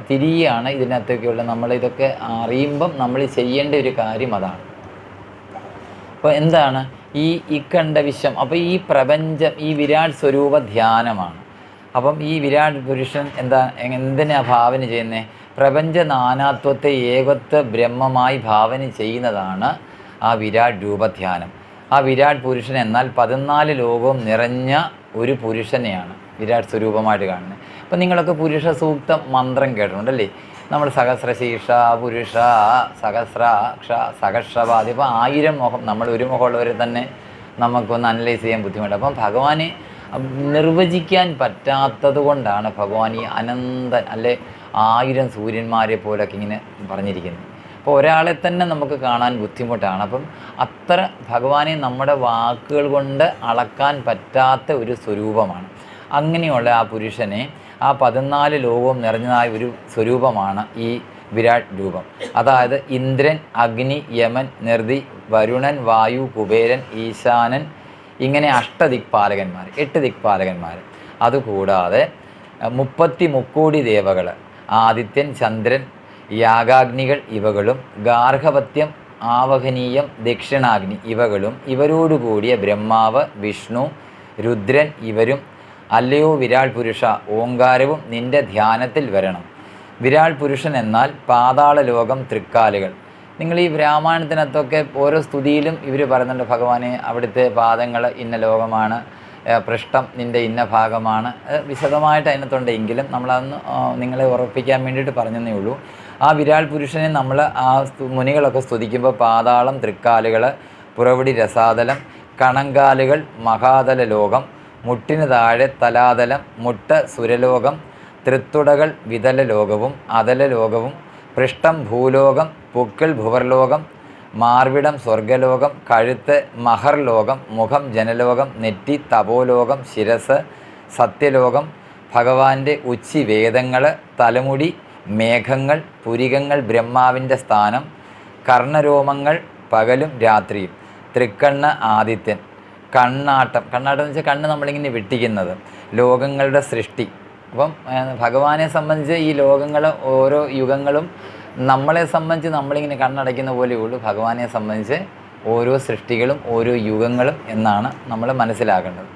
തിരിയുകയാണ് ഇതിനകത്തൊക്കെയുള്ള നമ്മളിതൊക്കെ അറിയുമ്പം നമ്മൾ ചെയ്യേണ്ട ഒരു കാര്യം അതാണ്. അപ്പോൾ എന്താണ് ഈ കണ്ട വിശ്വം? അപ്പോൾ ഈ പ്രപഞ്ചം ഈ വിരാട് സ്വരൂപ ധ്യാനമാണ്. അപ്പം ഈ വിരാട് പുരുഷൻ എന്തിനാണ് ഭാവന ചെയ്യുന്നത്? പ്രപഞ്ച നാനാത്വത്തെ ഏകത്വ ബ്രഹ്മമായി ഭാവന ചെയ്യുന്നതാണ് ആ വിരാട് രൂപധ്യാനം. ആ വിരാട് പുരുഷൻ എന്നാൽ 14 ലോകവും നിറഞ്ഞ ഒരു പുരുഷനെയാണ് വിരാട് സ്വരൂപമായിട്ട് കാണുന്നത്. അപ്പം നിങ്ങളൊക്കെ പുരുഷ സൂക്തം മന്ത്രം കേട്ടിട്ടുണ്ടല്ലേ. നമ്മൾ സഹസ്രശീർഷ പുരുഷ സഹസ്രാക്ഷ സഹസ്രപാതി. അപ്പോൾ 1000 മുഖം, നമ്മൾ ഒരു മുഖമുള്ളവരെ തന്നെ നമുക്കൊന്ന് അനലൈസ് ചെയ്യാൻ ബുദ്ധിമുട്ട്. അപ്പം ഭഗവാനെ നിർവചിക്കാൻ പറ്റാത്തത് കൊണ്ടാണ് ഭഗവാൻ ഈ അനന്തൻ അല്ലെ 1000 സൂര്യന്മാരെ പോലൊക്കെ ഇങ്ങനെ പറഞ്ഞിരിക്കുന്നത്. അപ്പോൾ ഒരാളെ തന്നെ നമുക്ക് കാണാൻ ബുദ്ധിമുട്ടാണ്. അപ്പം അത്ര ഭഗവാനെ നമ്മുടെ വാക്കുകൾ കൊണ്ട് അളക്കാൻ പറ്റാത്ത ഒരു സ്വരൂപമാണ്. അങ്ങനെയുള്ള ആ പുരുഷനെ ആ 14 ലോകവും നിറഞ്ഞതായ ഒരു സ്വരൂപമാണ് ഈ വിരാട് രൂപം. അതായത് ഇന്ദ്രൻ, അഗ്നി, യമൻ, നിർതി, വരുണൻ, വായു, കുബേരൻ, ഈശാനൻ, ഇങ്ങനെ 8 ദിക്പാലകന്മാർ. അതുകൂടാതെ 33 ദേവകൾ, ആദിത്യൻ, ചന്ദ്രൻ, യാഗാഗ്നികൾ ഇവകളും, ഗാർഹപത്യം, ആവഹനീയം, ദക്ഷിണാഗ്നി ഇവകളും, ഇവരോടുകൂടിയ ബ്രഹ്മാവ്, വിഷ്ണു, രുദ്രൻ ഇവരും. അല്ലയോ വിരാട് പുരുഷ, ഓങ്കാരവും നിൻ്റെ ധ്യാനത്തിൽ വരണം. വിരാട് പുരുഷൻ എന്നാൽ പാതാള ലോകം, തൃക്കാലുകൾ. നിങ്ങൾ ഈ രാമായണത്തിനകത്തൊക്കെ ഓരോ സ്തുതിയിലും ഇവർ പറയുന്നുണ്ട് ഭഗവാനെ അവിടുത്തെ പാദങ്ങൾ ഇന്ന ലോകമാണ്, പൃഷ്ഠം നിൻ്റെ ഇന്ന ഭാഗമാണ്. വിശദമായിട്ട് അതിനകത്തുണ്ടെങ്കിലും നമ്മളതൊന്ന് നിങ്ങളെ ഉറപ്പിക്കാൻ വേണ്ടിയിട്ട് പറഞ്ഞതേ ഉള്ളൂ. ആ വിരാട് പുരുഷനെ നമ്മൾ ആ മുനികളൊക്കെ സ്തുതിക്കുമ്പോൾ പാതാളം, തൃക്കാലുകൾ, പുറവടി രസാതലം, കണങ്കാലുകൾ മഹാതല ലോകം, മുട്ടിന് താഴെ തലാതലം, മുട്ട് സുരലോകം, തൃത്തുടകൾ വിതല ലോകവും അതല ലോകവും, പൃഷ്ഠം ഭൂലോകം, പൊക്കിൾ ഭുവർലോകം, മാർവിടം സ്വർഗലോകം, കഴുത്ത് മഹർലോകം, മുഖം ജനലോകം, നെറ്റി തപോലോകം, ശിരസ് സത്യലോകം, ഭഗവാന്റെ ഉച്ചി വേദങ്ങൾ, തലമുടി മേഘങ്ങൾ, പുരികങ്ങൾ ബ്രഹ്മാവിൻ്റെ സ്ഥാനം, കർണരോമങ്ങൾ പകലും രാത്രിയും, തൃക്കണ്ണ് ആദിത്യൻ, കണ്ണാട്ടം എന്ന് വെച്ചാൽ കണ്ണ് നമ്മളിങ്ങനെ വെട്ടിക്കുന്നത്, ലോകങ്ങളുടെ സൃഷ്ടി. അപ്പം ഭഗവാനെ സംബന്ധിച്ച് ഈ ലോകങ്ങൾ ഓരോ യുഗങ്ങളും നമ്മളെ സംബന്ധിച്ച് നമ്മളിങ്ങനെ കണ്ണടയ്ക്കുന്ന പോലെയുള്ളൂ. ഭഗവാനെ സംബന്ധിച്ച് ഓരോ സൃഷ്ടികളും ഓരോ യുഗങ്ങളും എന്നാണ് നമ്മൾ മനസ്സിലാക്കേണ്ടത്.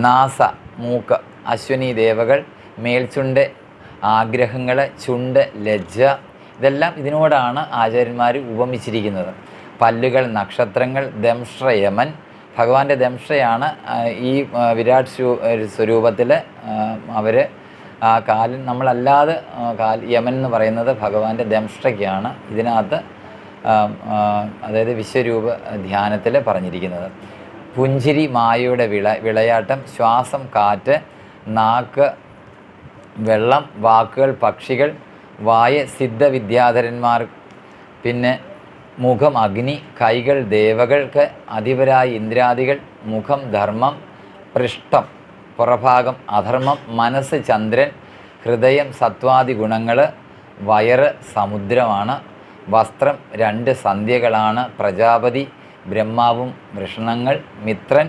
നാസ മൂക്ക്, അശ്വനി ദേവകൾ, മേൽചുണ്ട് ആഗ്രഹങ്ങൾ, ചുണ്ട് ലജ്ജ, ഇതെല്ലാം ഇതിനോടാണ് ആചാര്യന്മാർ ഉപമിച്ചിരിക്കുന്നത്. പല്ലുകൾ നക്ഷത്രങ്ങൾ, ദംഷ്ട്രയമൻ, ഭഗവാന്റെ ദംഷ്ട്രയാണ് ഈ വിരാട് സ്വരൂപത്തിൽ അവർ ആ കാലൻ നമ്മളല്ലാതെ യമൻ എന്ന് പറയുന്നത് ഭഗവാന്റെ ദംഷ്ട്രയ്ക്കാണ് ഇതിനകത്ത് അതായത് വിശ്വരൂപ ധ്യാനത്തിൽ പറഞ്ഞിരിക്കുന്നത്. പുഞ്ചിരി മായയുടെ വിളയാട്ടം, ശ്വാസം കാറ്റ്, നാക്ക് വെള്ളം, വാക്കുകൾ പക്ഷികൾ, വായ സിദ്ധവിദ്യാധരന്മാർ, പിന്നെ മുഖം അഗ്നി, കൈകൾ ദേവകൾക്ക് അധിപരായ ഇന്ദ്രാദികൾ, മുഖം ധർമ്മം, പൃഷ്ഠം പുറഭാഗം അധർമ്മം, മനസ്സ് ചന്ദ്രൻ, ഹൃദയം സത്വാദി ഗുണങ്ങൾ, വയറ് സമുദ്രമാണ്, വസ്ത്രം 2 സന്ധ്യകളാണ്, പ്രജാപതി ബ്രഹ്മാവും വൃഷണങ്ങൾ, മിത്രൻ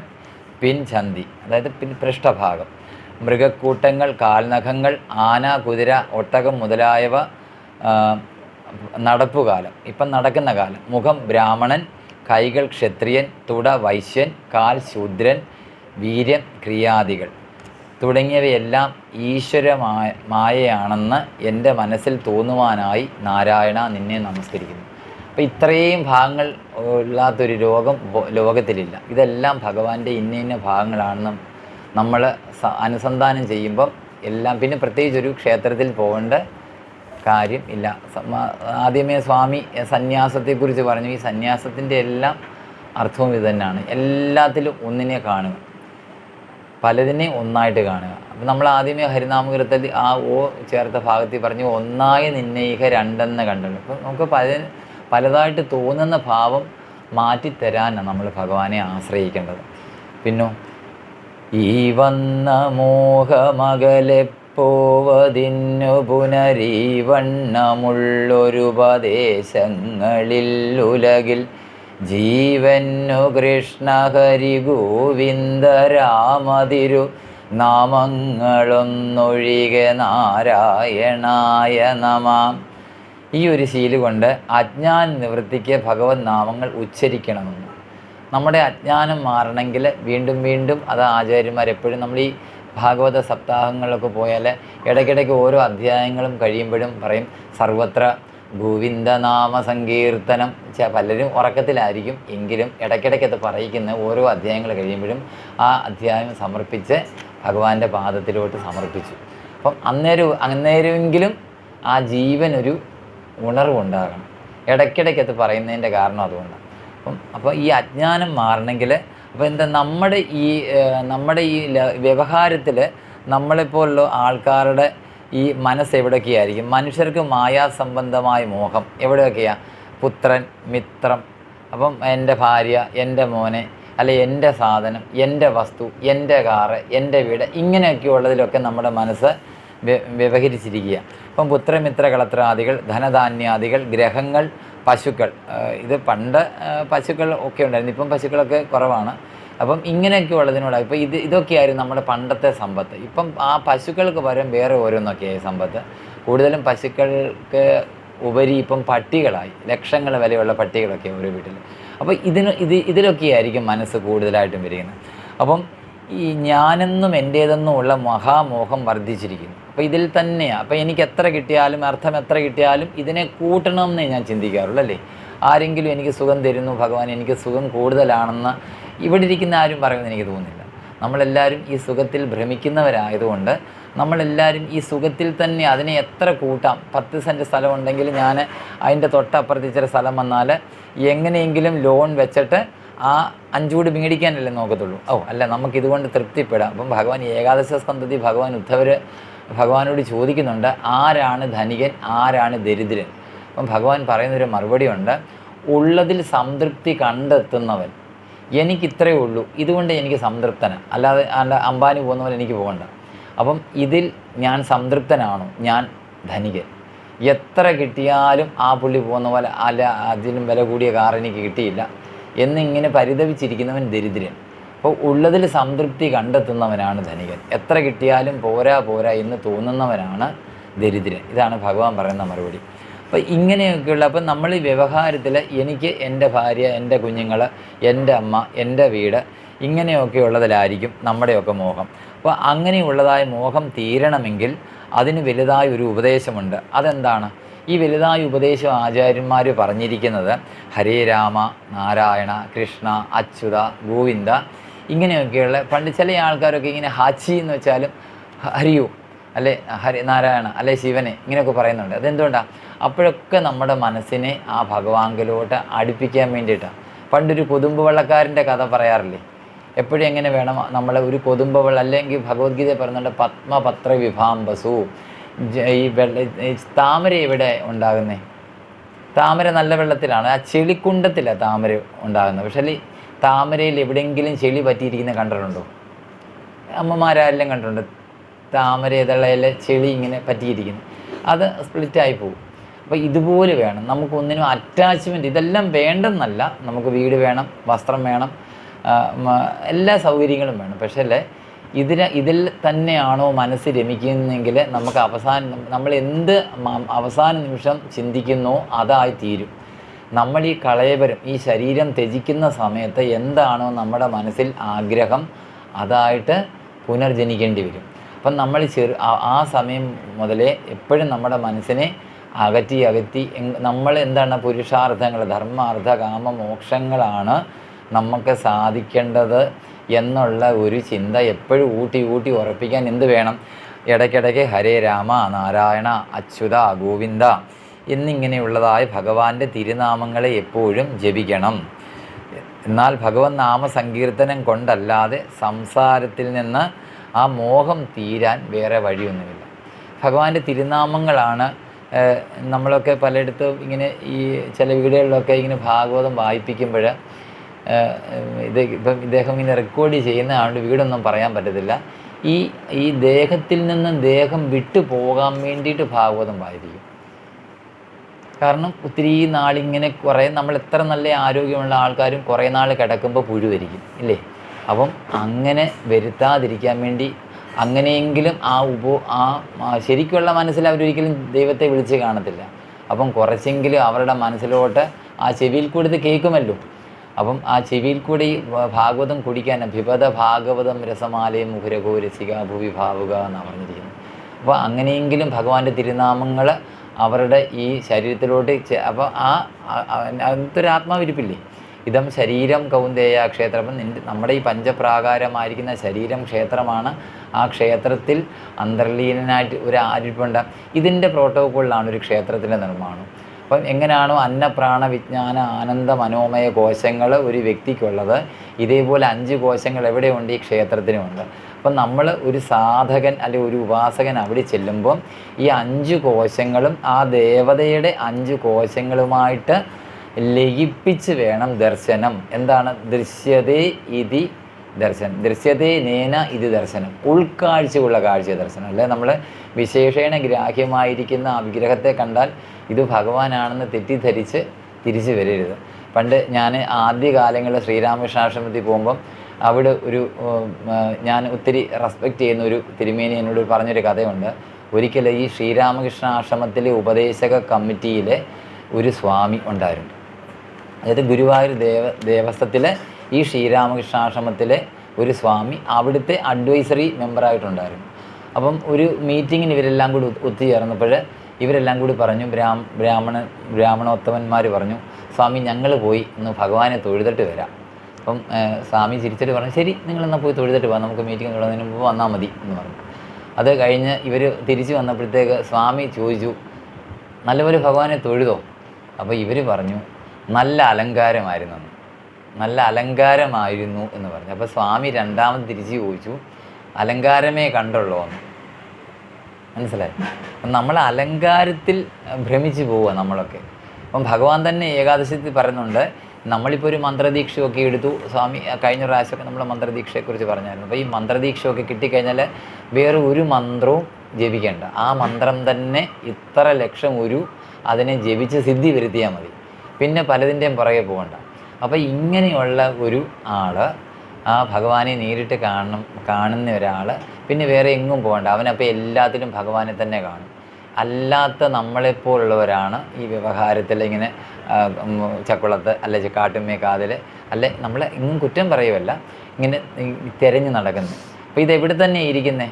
പിൻചന്തി അതായത് പൃഷ്ഠഭാഗം, മൃഗക്കൂട്ടങ്ങൾ, കാൽനഖങ്ങൾ, ആന കുതിര ഒട്ടകം മുതലായവ നടപ്പുകാലം ഇപ്പം നടക്കുന്ന കാലം, മുഖം ബ്രാഹ്മണൻ, കൈകൾ ക്ഷത്രിയൻ, തുട വൈശ്യൻ, കാൽ ശൂദ്രൻ, വീര്യം ക്രിയാദികൾ തുടങ്ങിയവയെല്ലാം മായയാണെന്ന് എൻ്റെ മനസ്സിൽ തോന്നുവാനായി നാരായണ നിന്നെ നമസ്കരിക്കുന്നു. അപ്പോൾ ഇത്രയും ഭാഗങ്ങൾ ഇല്ലാത്തൊരു ലോകത്തിലില്ല. ഇതെല്ലാം ഭഗവാന്റെ ഇന്ന ഭാഗങ്ങളാണെന്ന് നമ്മൾ അനുസന്ധാനം ചെയ്യുമ്പം എല്ലാം. പിന്നെ പ്രത്യേകിച്ച് ഒരു ക്ഷേത്രത്തിൽ പോകേണ്ട കാര്യം ഇല്ല. ആദ്യമേ സ്വാമി സന്യാസത്തെക്കുറിച്ച് പറഞ്ഞു. ഈ സന്യാസത്തിൻ്റെ എല്ലാം അർത്ഥവും ഇത് തന്നെയാണ്. എല്ലാത്തിലും ഒന്നിനെ കാണുക, പലതിനെ ഒന്നായിട്ട് കാണുക. അപ്പം നമ്മൾ ആദ്യമേ ഹരിനാമകീർത്തത്തിൽ ആ ഓ ചേർത്ത ഭാഗത്തിൽ പറഞ്ഞു ഒന്നായി നിന്നയിക രണ്ടെന്ന് കണ്ടുള്ളൂ. അപ്പം നമുക്ക് പലതായിട്ട് തോന്നുന്ന ഭാവം മാറ്റിത്തരാനാണ് നമ്മൾ ഭഗവാനെ ആശ്രയിക്കേണ്ടത്. പിന്നോ ഈ വന്ന മോഹമകലെപ്പോവതിന്നു പുനരീവണ്ണമുള്ളൊരുപദേശങ്ങളിൽ ഉലകിൽ ജീവന്നു കൃഷ്ണ ഹരി ഗോവിന്ദ രാമതിരു നാമങ്ങളൊന്നൊഴികെ നാരായണായ നമാം. ഈ ഒരു ശീലം കൊണ്ട് അജ്ഞാന നിവൃത്തിക്ക് ഭഗവത് നാമങ്ങൾ ഉച്ചരിക്കണമെന്ന്. നമ്മുടെ അജ്ഞാനം മാറണമെങ്കിൽ വീണ്ടും വീണ്ടും അത് ആചാര്യന്മാരെപ്പോഴും നമ്മൾ ഈ ഭാഗവത സപ്താഹങ്ങളിലൊക്കെ പോയാൽ ഇടയ്ക്കിടയ്ക്ക് ഓരോ അധ്യായങ്ങളും കഴിയുമ്പോഴും പറയും സർവത്ര ഗോവിന്ദനാമ സങ്കീർത്തനം. പലരും ഉറക്കത്തിലായിരിക്കും, എങ്കിലും ഇടയ്ക്കിടയ്ക്കത് പറയിക്കുന്ന ഓരോ അധ്യായങ്ങൾ കഴിയുമ്പോഴും ആ അധ്യായം സമർപ്പിച്ച് ഭഗവാന്റെ പാദത്തിലോട്ട് സമർപ്പിച്ചു. അപ്പം അന്നേരമെങ്കിലും ആ ജീവനൊരു ഉണർവുണ്ടാകണം. ഇടയ്ക്കിടയ്ക്കത് പറയുന്നതിൻ്റെ കാരണം അതുകൊണ്ടാണ്. അപ്പോൾ ഈ അജ്ഞാനം മാറണമെങ്കിൽ അപ്പോൾ എന്താ നമ്മുടെ ഈ വ്യവഹാരത്തിൽ നമ്മളെപ്പോലുള്ള ആൾക്കാരുടെ ഈ മനസ്സ് എവിടെയൊക്കെയായിരിക്കും? മനുഷ്യർക്ക് മായാസംബന്ധമായ മോഹം എവിടെയൊക്കെയാണ്? പുത്രൻ, മിത്രം, അപ്പം എൻ്റെ ഭാര്യ, എൻ്റെ മോനെ, അല്ലെ എൻ്റെ സാധനം, എൻ്റെ വസ്തു, എൻ്റെ കാറ്, എൻ്റെ വീട്, ഇങ്ങനെയൊക്കെ ഉള്ളതിലൊക്കെ നമ്മുടെ മനസ്സ് വ്യവഹരിച്ചിരിക്കുക. അപ്പം പുത്രമിത്ര കളത്രാദികൾ, ധനധാന്യാദികൾ, ഗ്രഹങ്ങൾ, പശുക്കൾ. ഇത് പണ്ട് പശുക്കൾ ഒക്കെ ഉണ്ടായിരുന്നു, ഇപ്പം പശുക്കളൊക്കെ കുറവാണ്. അപ്പം ഇങ്ങനെയൊക്കെ ഉള്ളതിനോട് ഇപ്പം ഇതൊക്കെയായിരുന്നു നമ്മുടെ പണ്ടത്തെ സമ്പത്ത്. ഇപ്പം ആ പശുക്കൾക്ക് പകരം വേറെ ഓരോന്നൊക്കെയായി സമ്പത്ത്. കൂടുതലും പശുക്കൾക്ക് ഉപരി ഇപ്പം പട്ടികളായി, ലക്ഷങ്ങൾ വിലയുള്ള പട്ടികളൊക്കെ ഓരോ വീട്ടിൽ. അപ്പോൾ ഇതിലൊക്കെയായിരിക്കും മനസ്സ് കൂടുതലായിട്ടും വരികയാണ്. അപ്പം ഈ ഞാനെന്നും എൻ്റേതെന്നും ഉള്ള മഹാമോഹം വർദ്ധിച്ചിരിക്കുന്നു. അപ്പോൾ ഇതിൽ തന്നെയാണ്. അപ്പോൾ എനിക്ക് എത്ര കിട്ടിയാലും, അർത്ഥം എത്ര കിട്ടിയാലും ഇതിനെ കൂട്ടണമെന്നേ ഞാൻ ചിന്തിക്കാറുള്ളൂ, അല്ലേ? ആരെങ്കിലും എനിക്ക് സുഖം തരുന്നു, ഭഗവാൻ എനിക്ക് സുഖം കൂടുതലാണെന്ന് ഇവിടെ ഇരിക്കുന്ന ആരും പറയുമെന്ന് എനിക്ക് തോന്നുന്നില്ല. നമ്മളെല്ലാവരും ഈ സുഖത്തിൽ ഭ്രമിക്കുന്നവരായതുകൊണ്ട് നമ്മളെല്ലാവരും ഈ സുഖത്തിൽ തന്നെ അതിനെ എത്ര കൂട്ടാം. 10 സെൻറ്റ് സ്ഥലമുണ്ടെങ്കിൽ ഞാൻ അതിൻ്റെ തൊട്ടപ്പുറത്ത് ഇച്ചിരി സ്ഥലം വന്നാൽ എങ്ങനെയെങ്കിലും ലോൺ വെച്ചിട്ട് ആ 5 കൂടി മേടിക്കാനല്ലേ നോക്കത്തുള്ളൂ. അല്ല, നമുക്കിതുകൊണ്ട് തൃപ്തിപ്പെടാം. അപ്പം ഭഗവാൻ ഏകാദശ സ്കന്ധത്തിൽ ഭഗവാനോട് ചോദിക്കുന്നുണ്ട്, ആരാണ് ധനികൻ, ആരാണ് ദരിദ്രൻ? അപ്പം ഭഗവാൻ പറയുന്നൊരു മറുപടി ഉണ്ട്, ഉള്ളതിൽ സംതൃപ്തി കണ്ടെത്തുന്നവൻ. എനിക്കിത്രയേ ഉള്ളൂ, ഇതുകൊണ്ട് എനിക്ക് സംതൃപ്തനാണ്. അല്ലാതെ അംബാനി പോകുന്ന പോലെ എനിക്ക് പോകണ്ട. അപ്പം ഇതിൽ ഞാൻ സംതൃപ്തനാണോ? ഞാൻ ധനികൻ. എത്ര കിട്ടിയാലും ആ പുള്ളി പോകുന്ന പോലെ അല്ല, അതിലും വില കൂടിയ കാർ എനിക്ക് കിട്ടിയില്ല എന്നിങ്ങനെ പരിതപിച്ചിരിക്കുന്നവൻ ദരിദ്രൻ. അപ്പോൾ ഉള്ളതിൽ സംതൃപ്തി കണ്ടെത്തുന്നവനാണ് ധനികൻ. എത്ര കിട്ടിയാലും പോരാ എന്ന് തോന്നുന്നവനാണ് ദരിദ്രൻ. ഇതാണ് ഭഗവാൻ പറയുന്ന മറുപടി. അപ്പോൾ ഇങ്ങനെയൊക്കെയുള്ള അപ്പം നമ്മൾ ഈ വ്യവഹാരത്തിൽ എനിക്ക് എൻ്റെ ഭാര്യ, എൻ്റെ കുഞ്ഞുങ്ങൾ, എൻ്റെ അമ്മ, എൻ്റെ വീട്, ഇങ്ങനെയൊക്കെയുള്ളതിലായിരിക്കും നമ്മുടെയൊക്കെ മോഹം. അപ്പോൾ അങ്ങനെയുള്ളതായ മോഹം തീരണമെങ്കിൽ അതിന് വലുതായ ഒരു ഉപദേശമുണ്ട്. അതെന്താണ്? ഈ വലുതായ ഉപദേശം ആചാര്യന്മാർ പറഞ്ഞിരിക്കുന്നത് ഹരേ രാമ, നാരായണ, കൃഷ്ണ, അച്യുത, ഗോവിന്ദ, ഇങ്ങനെയൊക്കെയുള്ള. പണ്ട് ചില ആൾക്കാരൊക്കെ ഇങ്ങനെ ഹാച്ചി എന്ന് വെച്ചാലും ഹരിയോ, അല്ലെ ഹരിനാരായണ, അല്ലെ ശിവനെ, ഇങ്ങനെയൊക്കെ പറയുന്നുണ്ട്. അതെന്തുകൊണ്ടാണ്? അപ്പോഴൊക്കെ നമ്മുടെ മനസ്സിനെ ആ ഭഗവാങ്കിലോട്ട് അടുപ്പിക്കാൻ വേണ്ടിയിട്ടാണ്. പണ്ടൊരു കൊതുമ്പ് വെള്ളക്കാരൻ്റെ കഥ പറയാറില്ലേ? എപ്പോഴും എങ്ങനെ വേണം നമ്മളെ ഒരു കൊതുമ്പ് വെള്ളം, അല്ലെങ്കിൽ ഭഗവത്ഗീത പറയുന്നുണ്ട് പത്മപത്ര വിഭാംബസു. ഈ താമര എവിടെ ഉണ്ടാകുന്നേ? താമര നല്ല വെള്ളത്തിലാണ്, ആ ചെളിക്കുണ്ടത്തിലാണ് താമര ഉണ്ടാകുന്നത്. പക്ഷേ താമരയിൽ എവിടെയെങ്കിലും ചെളി പറ്റിയിരിക്കുന്നത് കണ്ടിട്ടുണ്ടോ? അമ്മമാരെല്ലാം കണ്ടിട്ടുണ്ട്. താമര ഇതളയിൽ ചെളി ഇങ്ങനെ പറ്റിയിരിക്കുന്നു, അത് സ്പ്ലിറ്റായി പോകും. അപ്പോൾ ഇതുപോലെ വേണം നമുക്കൊന്നിനും അറ്റാച്ച്മെൻറ്റ്. ഇതെല്ലാം വേണ്ടെന്നല്ല, നമുക്ക് വീട് വേണം, വസ്ത്രം വേണം, എല്ലാ സൗകര്യങ്ങളും വേണം. പക്ഷേ ഇതിൽ തന്നെയാണോ മനസ്സ് രമിക്കുന്നതെങ്കിൽ നമുക്ക് നമ്മൾ എന്ത് അവസാന നിമിഷം ചിന്തിക്കുന്നോ അതായി തീരും. നമ്മൾ ഈ കളയവരും ഈ ശരീരം ത്യജിക്കുന്ന സമയത്ത് എന്താണോ നമ്മുടെ മനസ്സിൽ ആഗ്രഹം അതായിട്ട് പുനർജനിക്കേണ്ടി വരും. അപ്പം നമ്മൾ ആ സമയം മുതലേ എപ്പോഴും നമ്മുടെ മനസ്സിനെ അകറ്റി നമ്മൾ എന്താണ് പുരുഷാർത്ഥങ്ങൾ, ധർമാർത്ഥ കാമ മോക്ഷങ്ങളാണ് നമുക്ക് സാധിക്കേണ്ടത് എന്നുള്ള ഒരു ചിന്ത എപ്പോഴും ഊട്ടി ഉറപ്പിക്കാൻ എന്ത് വേണം? ഇടയ്ക്കിടയ്ക്ക് ഹരേ രാമ നാരായണ അച്യുത ഗോവിന്ദ എന്നിങ്ങനെയുള്ളതായ ഭഗവാന്റെ തിരുനാമങ്ങളെ എപ്പോഴും ജപിക്കണം. എന്നാൽ ഭഗവൻ നാമസങ്കീർത്തനം കൊണ്ടല്ലാതെ സംസാരത്തിൽ നിന്ന് ആ മോഹം തീരാൻ വേറെ വഴിയൊന്നുമില്ല. ഭഗവാന്റെ തിരുനാമങ്ങളാണ്. നമ്മളൊക്കെ പലയിടത്തും ഇങ്ങനെ ഈ ചില വീടുകളിലൊക്കെ ഇങ്ങനെ ഭാഗവതം വായിപ്പിക്കുമ്പോൾ ഇപ്പം ഇദ്ദേഹം ഇങ്ങനെ റെക്കോർഡ് ചെയ്യുന്ന ആളുടെ വീടൊന്നും പറയാൻ പറ്റത്തില്ല. ഈ ദേഹത്തിൽ നിന്നും ദേഹം വിട്ടു പോകാൻ വേണ്ടിയിട്ട് ഭാഗവതം വായിപ്പിക്കും. കാരണം ഒത്തിരി നാളിങ്ങനെ കുറേ നമ്മൾ എത്ര നല്ല ആരോഗ്യമുള്ള ആൾക്കാരും കുറേ നാൾ കിടക്കുമ്പോൾ പുഴുവരിക്കും ഇല്ലേ? അപ്പം അങ്ങനെ വരുത്താതിരിക്കാൻ വേണ്ടി അങ്ങനെയെങ്കിലും ശരിക്കുള്ള മനസ്സിൽ അവരൊരിക്കലും ദൈവത്തെ വിളിച്ച് കാണത്തില്ല. അപ്പം കുറച്ചെങ്കിലും അവരുടെ മനസ്സിലോട്ട് ആ ചെവിയിൽ കൂടി ഇത് കേൾക്കുമല്ലോ. അപ്പം ആ ചെവിയിൽ കൂടി ഭാഗവതം കുടിക്കാൻ ഭിപത ഭാഗവതം രസമാലയം മുഖുരകോ രസിക ഭൂവി ഭാവുക എന്നാണ് പറഞ്ഞിരിക്കുന്നത്. അപ്പോൾ അങ്ങനെയെങ്കിലും ഭഗവാന്റെ തിരുനാമങ്ങൾ അവരുടെ ഈ ശരീരത്തിലോട്ട് അപ്പോൾ അതൊരു ആത്മാവിരിപ്പില്ലേ? ഇതം ശരീരം കൗന്ദേയ ക്ഷേത്രം. നമ്മുടെ ഈ പഞ്ചപ്രാകാരമായിരിക്കുന്ന ശരീരം ക്ഷേത്രമാണ്. ആ ക്ഷേത്രത്തിൽ അന്തർലീനനായിട്ട് ഒരു ആരിപ്പുണ്ട്. ഇതിൻ്റെ പ്രോട്ടോക്കോളിലാണ് ഒരു ക്ഷേത്രത്തിൻ്റെ നിർമ്മാണം. അപ്പം എങ്ങനെയാണോ അന്നപ്രാണ വിജ്ഞാന ആനന്ദ മനോമയ കോശങ്ങൾ ഒരു വ്യക്തിക്കുള്ളത്, ഇതേപോലെ 5 കോശങ്ങൾ എവിടെയുണ്ട്? ഈ ക്ഷേത്രത്തിനുമുണ്ട്. അപ്പം നമ്മൾ ഒരു സാധകൻ അല്ലെങ്കിൽ ഒരു ഉപാസകൻ അവിടെ ചെല്ലുമ്പം ഈ 5 കോശങ്ങളും ആ ദേവതയുടെ 5 കോശങ്ങളുമായിട്ട് ലയിപ്പിച്ച് വേണം ദർശനം. എന്താണ്? ദൃശ്യതേ ഇതി ദർശനം, ദൃശ്യതേ നേന ഇത് ദർശനം, ഉൾക്കാഴ്ചയുള്ള കാഴ്ച ദർശനം. അല്ലെ നമ്മൾ വിശേഷേണ ഗ്രാഹ്യമായിരിക്കുന്ന ആ വിഗ്രഹത്തെ കണ്ടാൽ ഇത് ഭഗവാനാണെന്ന് തെറ്റിദ്ധരിച്ച് തിരിച്ചു വരരുത്. പണ്ട് ഞാൻ ആദ്യകാലങ്ങളിൽ ശ്രീരാമകൃഷ്ണാശ്രമത്തിൽ പോകുമ്പം അവിടെ ഞാൻ ഒത്തിരി റെസ്പെക്റ്റ് ചെയ്യുന്ന ഒരു തിരുമേനി എന്നോട് പറഞ്ഞൊരു കഥയുണ്ട്. ഒരിക്കൽ ഈ ശ്രീരാമകൃഷ്ണാശ്രമത്തിലെ ഉപദേശക കമ്മിറ്റിയിലെ ഒരു സ്വാമി ഉണ്ടായിരുന്നു. അതായത് ഗുരുവായൂർ ദേവസ്ഥത്തിലെ ഈ ശ്രീരാമകൃഷ്ണാശ്രമത്തിലെ ഒരു സ്വാമി അവിടുത്തെ അഡ്വൈസറി മെമ്പറായിട്ടുണ്ടായിരുന്നു. അപ്പം ഒരു മീറ്റിങ്ങിന് ഇവരെല്ലാം കൂടി ഒത്തുചേർന്നപ്പോൾ ഇവരെല്ലാം കൂടി പറഞ്ഞു, ബ്രാഹ്മണോത്തമന്മാർ പറഞ്ഞു, സ്വാമി ഞങ്ങൾ പോയി ഇന്ന് ഭഗവാനെ തൊഴുതിട്ട് വരാം. അപ്പം സ്വാമി ചിരിച്ചിട്ട് പറഞ്ഞു, ശരി നിങ്ങളെന്നാൽ പോയി തൊഴുതിട്ട് പോകാം, നമുക്ക് മീറ്റിംഗ് തുടങ്ങുന്നതിന് മുമ്പ് വന്നാൽ മതി എന്ന് പറഞ്ഞു. അത് കഴിഞ്ഞ് ഇവർ തിരിച്ചു വന്നപ്പോഴത്തേക്ക് സ്വാമി ചോദിച്ചു, നല്ലപോലെ ഭഗവാനെ തൊഴുതോ? അപ്പോൾ ഇവർ പറഞ്ഞു, നല്ല അലങ്കാരമായിരുന്നു എന്ന് പറഞ്ഞു. അപ്പോൾ സ്വാമി രണ്ടാമത് തിരിച്ച് ചോദിച്ചു, അലങ്കാരമേ കണ്ടുള്ളൂ എന്ന്. മനസ്സിലായി? നമ്മൾ അലങ്കാരത്തിൽ ഭ്രമിച്ചു പോവുക നമ്മളൊക്കെ. അപ്പം ഭഗവാൻ തന്നെ ഏകാദശത്തിൽ പറയുന്നുണ്ട്, നമ്മളിപ്പോൾ ഒരു മന്ത്രദീക്ഷയൊക്കെ എടുത്തു. സ്വാമി കഴിഞ്ഞ പ്രാവശ്യമൊക്കെ നമ്മൾ മന്ത്രദീക്ഷയെക്കുറിച്ച് പറഞ്ഞായിരുന്നു. അപ്പോൾ ഈ മന്ത്രദീക്ഷയൊക്കെ കിട്ടിക്കഴിഞ്ഞാൽ വേറെ ഒരു മന്ത്രവും ജപിക്കേണ്ട. ആ മന്ത്രം തന്നെ ഇത്ര ലക്ഷം അതിനെ ജപിച്ച് സിദ്ധി വരുത്തിയാൽ മതി. പിന്നെ പലതിൻ്റെയും പോകണ്ട. അപ്പോൾ ഇങ്ങനെയുള്ള ഒരു ആൾ, ആ ഭഗവാനെ നേരിട്ട് കാണുന്ന ഒരാൾ പിന്നെ വേറെ എങ്ങും പോകണ്ട. അവനപ്പോൾ എല്ലാത്തിലും ഭഗവാനെ തന്നെ കാണും. അല്ലാത്ത നമ്മളെപ്പോലുള്ളവരാണ് ഈ വ്യവഹാരത്തിൽ ഇങ്ങനെ ചക്കുളത്ത് അല്ലെ കാട്ടുമേക്കാതിൽ അല്ലെ നമ്മളെ ഇങ്ങും കുറ്റം പറയുമല്ല, ഇങ്ങനെ തിരഞ്ഞു നടക്കുന്നത്. അപ്പോൾ ഇതെവിടെ തന്നെ ഇരിക്കുന്നത്?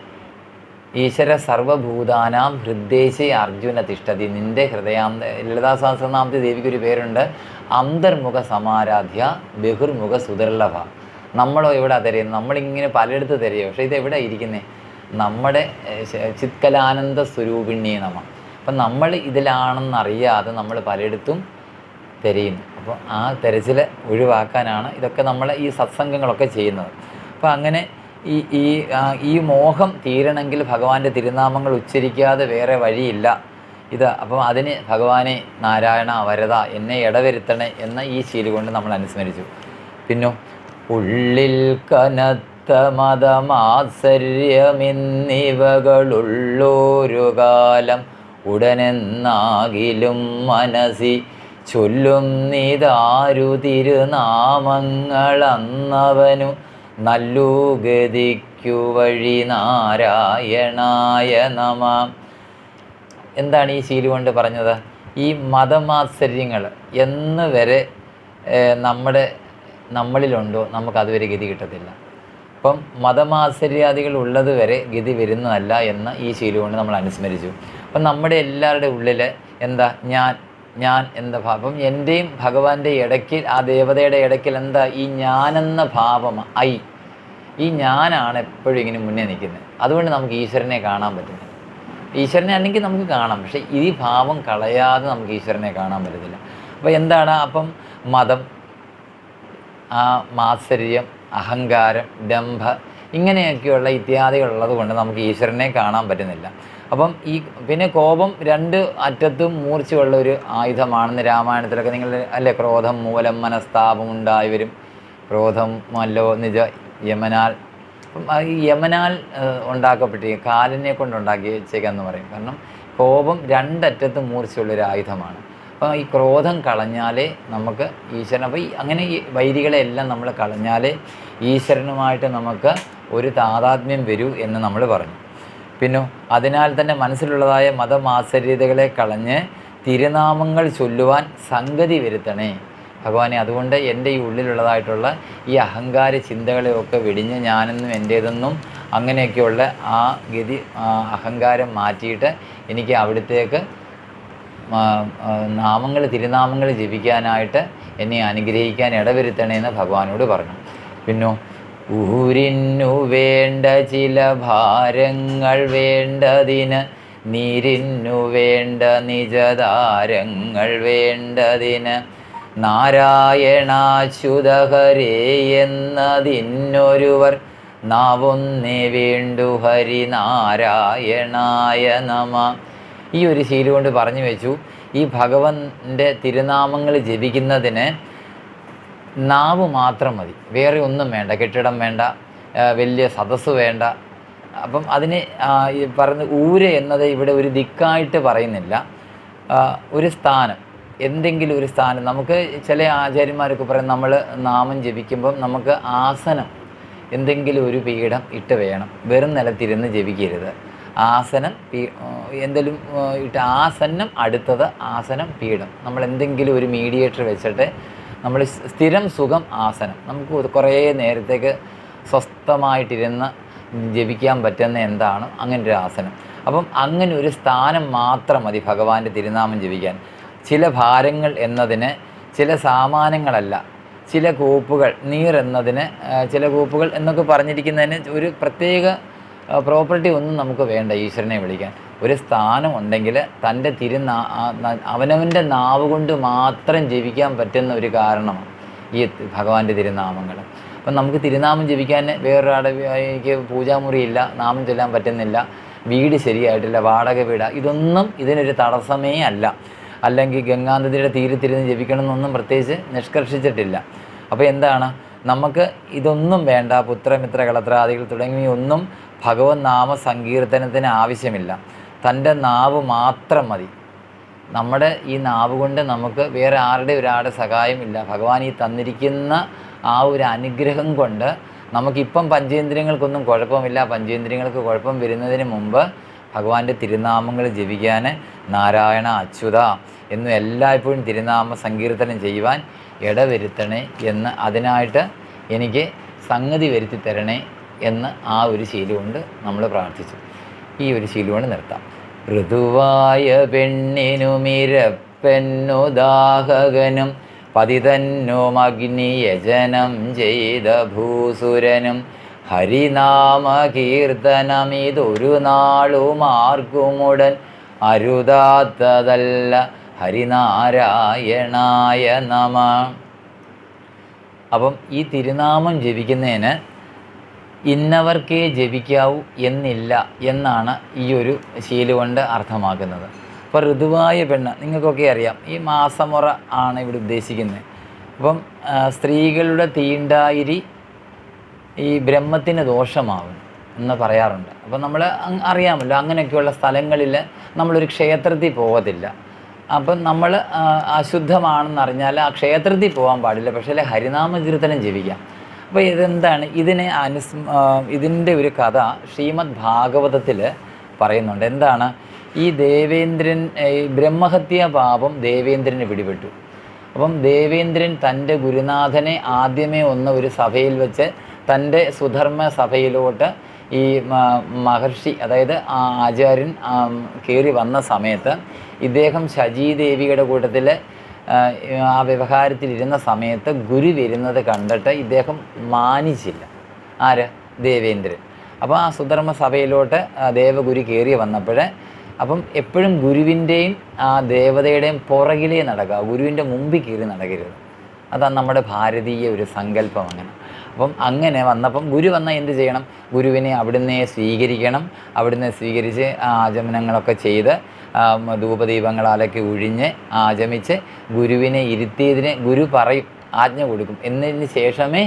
ഈശ്വര സർവഭൂതാനാം ഹൃദ്ദേശേ അർജുന തിഷ്ഠതി. നിൻ്റെ ലളിതാ സഹസ്രനാമത്തിൽ ദേവിക്കൊരു പേരുണ്ട്, അന്തർമുഖ സമാരാധ്യ ബഹിർമുഖ സുദർലഭ. നമ്മളോ എവിടെ തിരയുന്നത്? നമ്മളിങ്ങനെ പലയിടത്ത് തിരയും, പക്ഷേ ഇതെവിടെ ഇരിക്കുന്നത്? നമ്മുടെ ചിത്കലാനന്ദ സ്വരൂപിണിയെ നമ. അപ്പം നമ്മൾ ഇതിലാണെന്നറിയാതെ നമ്മൾ പലയിടത്തും തിരയുന്നു. അപ്പോൾ ആ തിരച്ചിൽ ഒഴിവാക്കാനാണ് ഇതൊക്കെ നമ്മൾ ഈ സത്സംഗങ്ങളൊക്കെ ചെയ്യുന്നത്. അപ്പോൾ അങ്ങനെ ഈ ഈ ഈ മോഹം തീരണമെങ്കിൽ ഭഗവാന്റെ തിരുനാമങ്ങൾ ഉച്ചരിക്കാതെ വേറെ വഴിയില്ല. അപ്പം അതിന് ഭഗവാനെ നാരായണ വരദ എന്നെ ഇടവരുത്തണേ എന്ന ഈ ശീലം കൊണ്ട് നമ്മൾ അനുസ്മരിച്ചു. പിന്നെ ഉള്ളിൽ കനത്ത മതമാത്സര്യമെന്നിവകളുള്ളൊരു കാലം ഉടനെന്നാകിലും മനസ്സി ചൊല്ലുന്നിതാരു തിരുനാമങ്ങളന്നവനു നല്ലു ഗതിക്കു വഴി നാരായണായ നമ. എന്താണ് ഈ ശീലം കൊണ്ട് പറഞ്ഞത്? ഈ മതമാത്സര്യങ്ങൾ എന്ന് വരെ നമ്മളിലുണ്ടോ നമുക്കതുവരെ ഗതി കിട്ടത്തില്ല. അപ്പം മതമാത്സര്യാദികൾ ഉള്ളത് വരെ ഗതി വരുന്നതല്ല എന്ന് ഈ ശീലം കൊണ്ട് നമ്മൾ അനുസ്മരിച്ചു. അപ്പം നമ്മുടെ എല്ലാവരുടെ ഉള്ളിൽ എന്താ ഞാൻ എന്താ ഭാവം, എൻ്റെയും ഭഗവാന്റെ ഇടയ്ക്ക് ആ ദേവതയുടെ ഇടയ്ക്കിൽ എന്താ ഈ ഞാനെന്ന ഭാവം ഈ ഞാനാണ് എപ്പോഴും ഇങ്ങനെ മുന്നേ നിൽക്കുന്നത്. അതുകൊണ്ട് നമുക്ക് ഈശ്വരനെ കാണാൻ പറ്റുന്നില്ല. ഈശ്വരനെ അല്ലെങ്കിൽ നമുക്ക് കാണാം, പക്ഷേ ഈ ഭാവം കളയാതെ നമുക്ക് ഈശ്വരനെ കാണാൻ പറ്റത്തില്ല. അപ്പോൾ എന്താണ് അപ്പം മതം, മാത്സര്യം, അഹങ്കാരം, ഡംഭ ഇങ്ങനെയൊക്കെയുള്ള ഇത്യാദികളുള്ളത് കൊണ്ട് നമുക്ക് ഈശ്വരനെ കാണാൻ പറ്റുന്നില്ല. അപ്പം പിന്നെ കോപം രണ്ട് അറ്റത്തും മൂർച്ചയുള്ള ഒരു ആയുധമാണെന്ന് രാമായണത്തിലൊക്കെ നിങ്ങൾ അല്ലേ, ക്രോധം മൂലം മനസ്താപം ഉണ്ടായി വരും, ക്രോധം മല്ലോ നിജ യമനാൽ. അപ്പം ഈ യമനാൽ ഉണ്ടാക്കപ്പെട്ടിരിക്കും, കാലിനെ കൊണ്ടുണ്ടാക്കി വെച്ചേക്കാന്ന് പറയും. കാരണം കോപം രണ്ടറ്റത്തും മൂർച്ചയുള്ളൊരു ആയുധമാണ്. അപ്പോൾ ഈ ക്രോധം കളഞ്ഞാലേ നമുക്ക് ഈശ്വരൻ, അപ്പോൾ അങ്ങനെ ഈ വൈരികളെ എല്ലാം നമ്മൾ കളഞ്ഞാലേ ഈശ്വരനുമായിട്ട് നമുക്ക് ഒരു താതാത്മ്യം വരൂ എന്ന് നമ്മൾ പറഞ്ഞു. പിന്നെ അതിനാൽ തന്നെ മനസ്സിലുള്ളതായ മതമാത്സര്യതകളെ കളഞ്ഞ് തിരുനാമങ്ങൾ ചൊല്ലുവാൻ സംഗതി വരുത്തണേ ഭഗവാനെ. അതുകൊണ്ട് എൻ്റെ ഈ ഉള്ളിലുള്ളതായിട്ടുള്ള ഈ അഹങ്കാര ചിന്തകളെയൊക്കെ വെടിഞ്ഞ് ഞാനെന്നും എൻ്റേതെന്നും അങ്ങനെയൊക്കെയുള്ള ആ ഗതി അഹങ്കാരം മാറ്റിയിട്ട് എനിക്ക് അവിടത്തേക്ക് തിരുനാമങ്ങൾ ജപിക്കാനായിട്ട് എന്നെ അനുഗ്രഹിക്കാൻ ഇടവരുത്തണേന്ന് ഭഗവാനോട് പറഞ്ഞു. പിന്നെ ഊരിന്നു വേണ്ട ചില ഭാരങ്ങൾ വേണ്ടതിന്, നീരിന്നു വേണ്ട നിജതാരങ്ങൾ വേണ്ടതിന്, നാരായണാച്യുതഹരേ എന്നതിന്നൊരുവർ നാവൊന്നേ വേണ്ടു ഹരിനാരായണായ നമ. ഈ ഒരു ശീലം കൊണ്ട് പറഞ്ഞു വെച്ചു, ഈ ഭഗവന്റെ തിരുനാമങ്ങൾ ജപിക്കുന്നതിന് നാവ് മാത്രം മതി, വേറെ ഒന്നും വേണ്ട, കെട്ടിടം വേണ്ട, വലിയ സദസ്സ് വേണ്ട. അപ്പം അതിന് പറഞ്ഞ് ഊര് എന്നത് ഇവിടെ ഒരു ദിക്കായിട്ട് പറയുന്നില്ല, ഒരു സ്ഥാനം, എന്തെങ്കിലും ഒരു സ്ഥാനം. നമുക്ക് ചില ആചാര്യന്മാരൊക്കെ പറയും നമ്മൾ നാമം ജപിക്കുമ്പം നമുക്ക് ആസനം എന്തെങ്കിലും ഒരു പീഠം ഇട്ട് വേണം, വെറും നിലത്തിരുന്ന് ജപിക്കരുത്. ആസനം എന്തെങ്കിലും ഇട്ട് ആസനം അടുത്തത് ആസനം പീഠം, നമ്മൾ എന്തെങ്കിലും ഒരു മീഡിയേറ്റർ വെച്ചിട്ട് നമ്മൾ സ്ഥിരം സുഖം ആസനം, നമുക്ക് കുറേ നേരത്തേക്ക് സ്വസ്ഥമായിട്ടിരുന്ന് ജപിക്കാൻ പറ്റുന്ന എന്താണ് അങ്ങനെ ഒരു ആസനം. അപ്പം അങ്ങനെ ഒരു സ്ഥാനം മാത്രം മതി ഭഗവാന്റെ തിരുനാമം ജപിക്കാൻ. ചില ഭാരങ്ങൾ എന്നതിന് ചില സാമാനങ്ങളല്ല, ചില കോപ്പുകൾ, നീർ എന്നതിന് ചില കോപ്പുകൾ എന്നൊക്കെ പറഞ്ഞിരിക്കുന്നതിന് ഒരു പ്രത്യേക പ്രോപ്പർട്ടി ഒന്നും നമുക്ക് വേണ്ട ഈശ്വരനെ വിളിക്കാൻ. ഒരു സ്ഥാനം ഉണ്ടെങ്കിൽ തൻ്റെ അവനവൻ്റെ നാവ് കൊണ്ട് മാത്രം ജപിക്കാൻ പറ്റുന്ന ഒരു കാരണമാണ് ഈ ഭഗവാന്റെ തിരുനാമങ്ങൾ. അപ്പം നമുക്ക് തിരുനാമം ജപിക്കാൻ വേറൊരാൾക്ക് പൂജാമുറിയില്ല, നാമം ചൊല്ലാൻ പറ്റുന്നില്ല, വീട് ശരിയായിട്ടില്ല, വാടക വീടാ, ഇതൊന്നും ഇതിനൊരു തടസ്സമേ അല്ല. അല്ലെങ്കിൽ ഗംഗാനദിയുടെ തീരത്തിരുന്ന് ജപിക്കണമെന്നൊന്നും പ്രത്യേകിച്ച് നിഷ്കർഷിച്ചിട്ടില്ല. അപ്പോൾ എന്താണ്, നമുക്ക് ഇതൊന്നും വേണ്ട, പുത്രമിത്ര കളത്രാദികൾ തുടങ്ങിയൊന്നും ഭഗവത് നാമ സങ്കീർത്തനത്തിന് ആവശ്യമില്ല. തൻ്റെ നാവ് മാത്രം മതി. നമ്മുടെ ഈ നാവ് കൊണ്ട് നമുക്ക് വേറെ ഒരാളുടെ സഹായമില്ല. ഭഗവാൻ ഈ തന്നിരിക്കുന്ന ആ ഒരു അനുഗ്രഹം കൊണ്ട് നമുക്കിപ്പം പഞ്ചേന്ദ്രിയങ്ങൾക്കൊന്നും കുഴപ്പമില്ല. പഞ്ചേന്ദ്രിയങ്ങൾക്ക് കുഴപ്പം വരുന്നതിന് മുമ്പ് ഭഗവാന്റെ തിരുനാമങ്ങൾ ജപിക്കാൻ നാരായണ അച്യുത എന്നും എല്ലായ്പ്പോഴും തിരുനാമ സങ്കീർത്തനം ചെയ്യുവാൻ ഇടവരുത്തണേ എന്ന്, അതിനായിട്ട് എനിക്ക് സംഗതി വരുത്തി തരണേ എന്ന് ആ ഒരു ശീലം കൊണ്ട് നമ്മൾ പ്രാർത്ഥിച്ചു. ഈ ഒരു ശീലം കൊണ്ട് നിർത്താം. ഋതുവായ പെണ്ണിനുമിരപ്പെന്നുദാഹകനും പതിതന്നും അഗ്നിയജനം ചെയ്ത ഭൂസുരനും ഹരിനാമ കീർത്തനമിതൊരു നാളുമാർക്കുമുടൻ അരുതാത്തതല്ല. ഹരിനാരായണായ നമ. അപ്പം ഈ തിരുനാമം ജപിക്കുന്നതിന് ഇന്നവർക്കേ ജപിക്കാവൂ എന്നില്ല എന്നാണ് ഈ ഒരു ശീല കൊണ്ട് അർത്ഥമാക്കുന്നത്. അപ്പോൾ ഋതുവായ പെണ്ണ്, നിങ്ങൾക്കൊക്കെ അറിയാം, ഈ മാസമുറ ആണ് ഇവിടെ ഉദ്ദേശിക്കുന്നത്. അപ്പം സ്ത്രീകളുടെ തീണ്ടായിരി ഈ ബ്രഹ്മത്തിന് ദോഷമാവും എന്ന് പറയാറുണ്ട്. അപ്പം നമ്മൾ അറിയാമല്ലോ, അങ്ങനെയൊക്കെയുള്ള സ്ഥലങ്ങളിൽ നമ്മളൊരു ക്ഷേത്രത്തിൽ പോകത്തില്ല. അപ്പം നമ്മൾ അശുദ്ധമാണെന്നറിഞ്ഞാൽ ആ ക്ഷേത്രത്തിൽ പോകാൻ പാടില്ല, പക്ഷേ ഹരിനാമകീർത്തനം ജപിക്കാം. അപ്പോൾ ഇതെന്താണ്, ഇതിൻ്റെ ഒരു കഥ ശ്രീമദ് ഭാഗവതത്തിൽ പറയുന്നുണ്ട്. എന്താണ്, ഈ ദേവേന്ദ്രൻ, ഈ ബ്രഹ്മഹത്യാ പാപം ദേവേന്ദ്രന് പിടിപെട്ടു. അപ്പം ദേവേന്ദ്രൻ തൻ്റെ ഗുരുനാഥനെ ആദ്യമേ ഒരു സഭയിൽ വെച്ച് തൻ്റെ സുധർമ്മ സഭയിലോട്ട് ഈ മഹർഷി, അതായത് ആചാര്യൻ കയറി വന്ന സമയത്ത് ഇദ്ദേഹം ശചീദേവിയുടെ കൂട്ടത്തിൽ ആ വ്യവഹാരത്തിലിരുന്ന സമയത്ത് ഗുരു വരുന്നത് കണ്ടിട്ട് ഇദ്ദേഹം മാനിച്ചില്ല. ആര്? ദേവേന്ദ്രൻ. അപ്പോൾ ആ സുധർമ്മ സഭയിലോട്ട് ദേവഗുരു കയറി വന്നപ്പോൾ അപ്പം എപ്പോഴും ഗുരുവിൻ്റെയും ആ ദേവതയുടെയും പുറകിലേ നടക്കുക, ഗുരുവിൻ്റെ മുമ്പിൽ കയറി നടക്കരുത്. അതാണ് നമ്മുടെ ഭാരതീയ ഒരു സങ്കല്പം. അപ്പം അങ്ങനെ വന്നപ്പം ഗുരു വന്നാൽ എന്ത് ചെയ്യണം? ഗുരുവിനെ അവിടുന്ന് സ്വീകരിക്കണം. അവിടുന്ന് സ്വീകരിച്ച് ആചമനങ്ങളൊക്കെ ചെയ്ത് ധൂപദീപങ്ങളാലൊക്കെ ഒഴിഞ്ഞ് ആചമിച്ച് ഗുരുവിനെ ഇരുത്തിയതിന് ഗുരു പറയും, ആജ്ഞ കൊടുക്കും. എന്നതിന് ശേഷമേ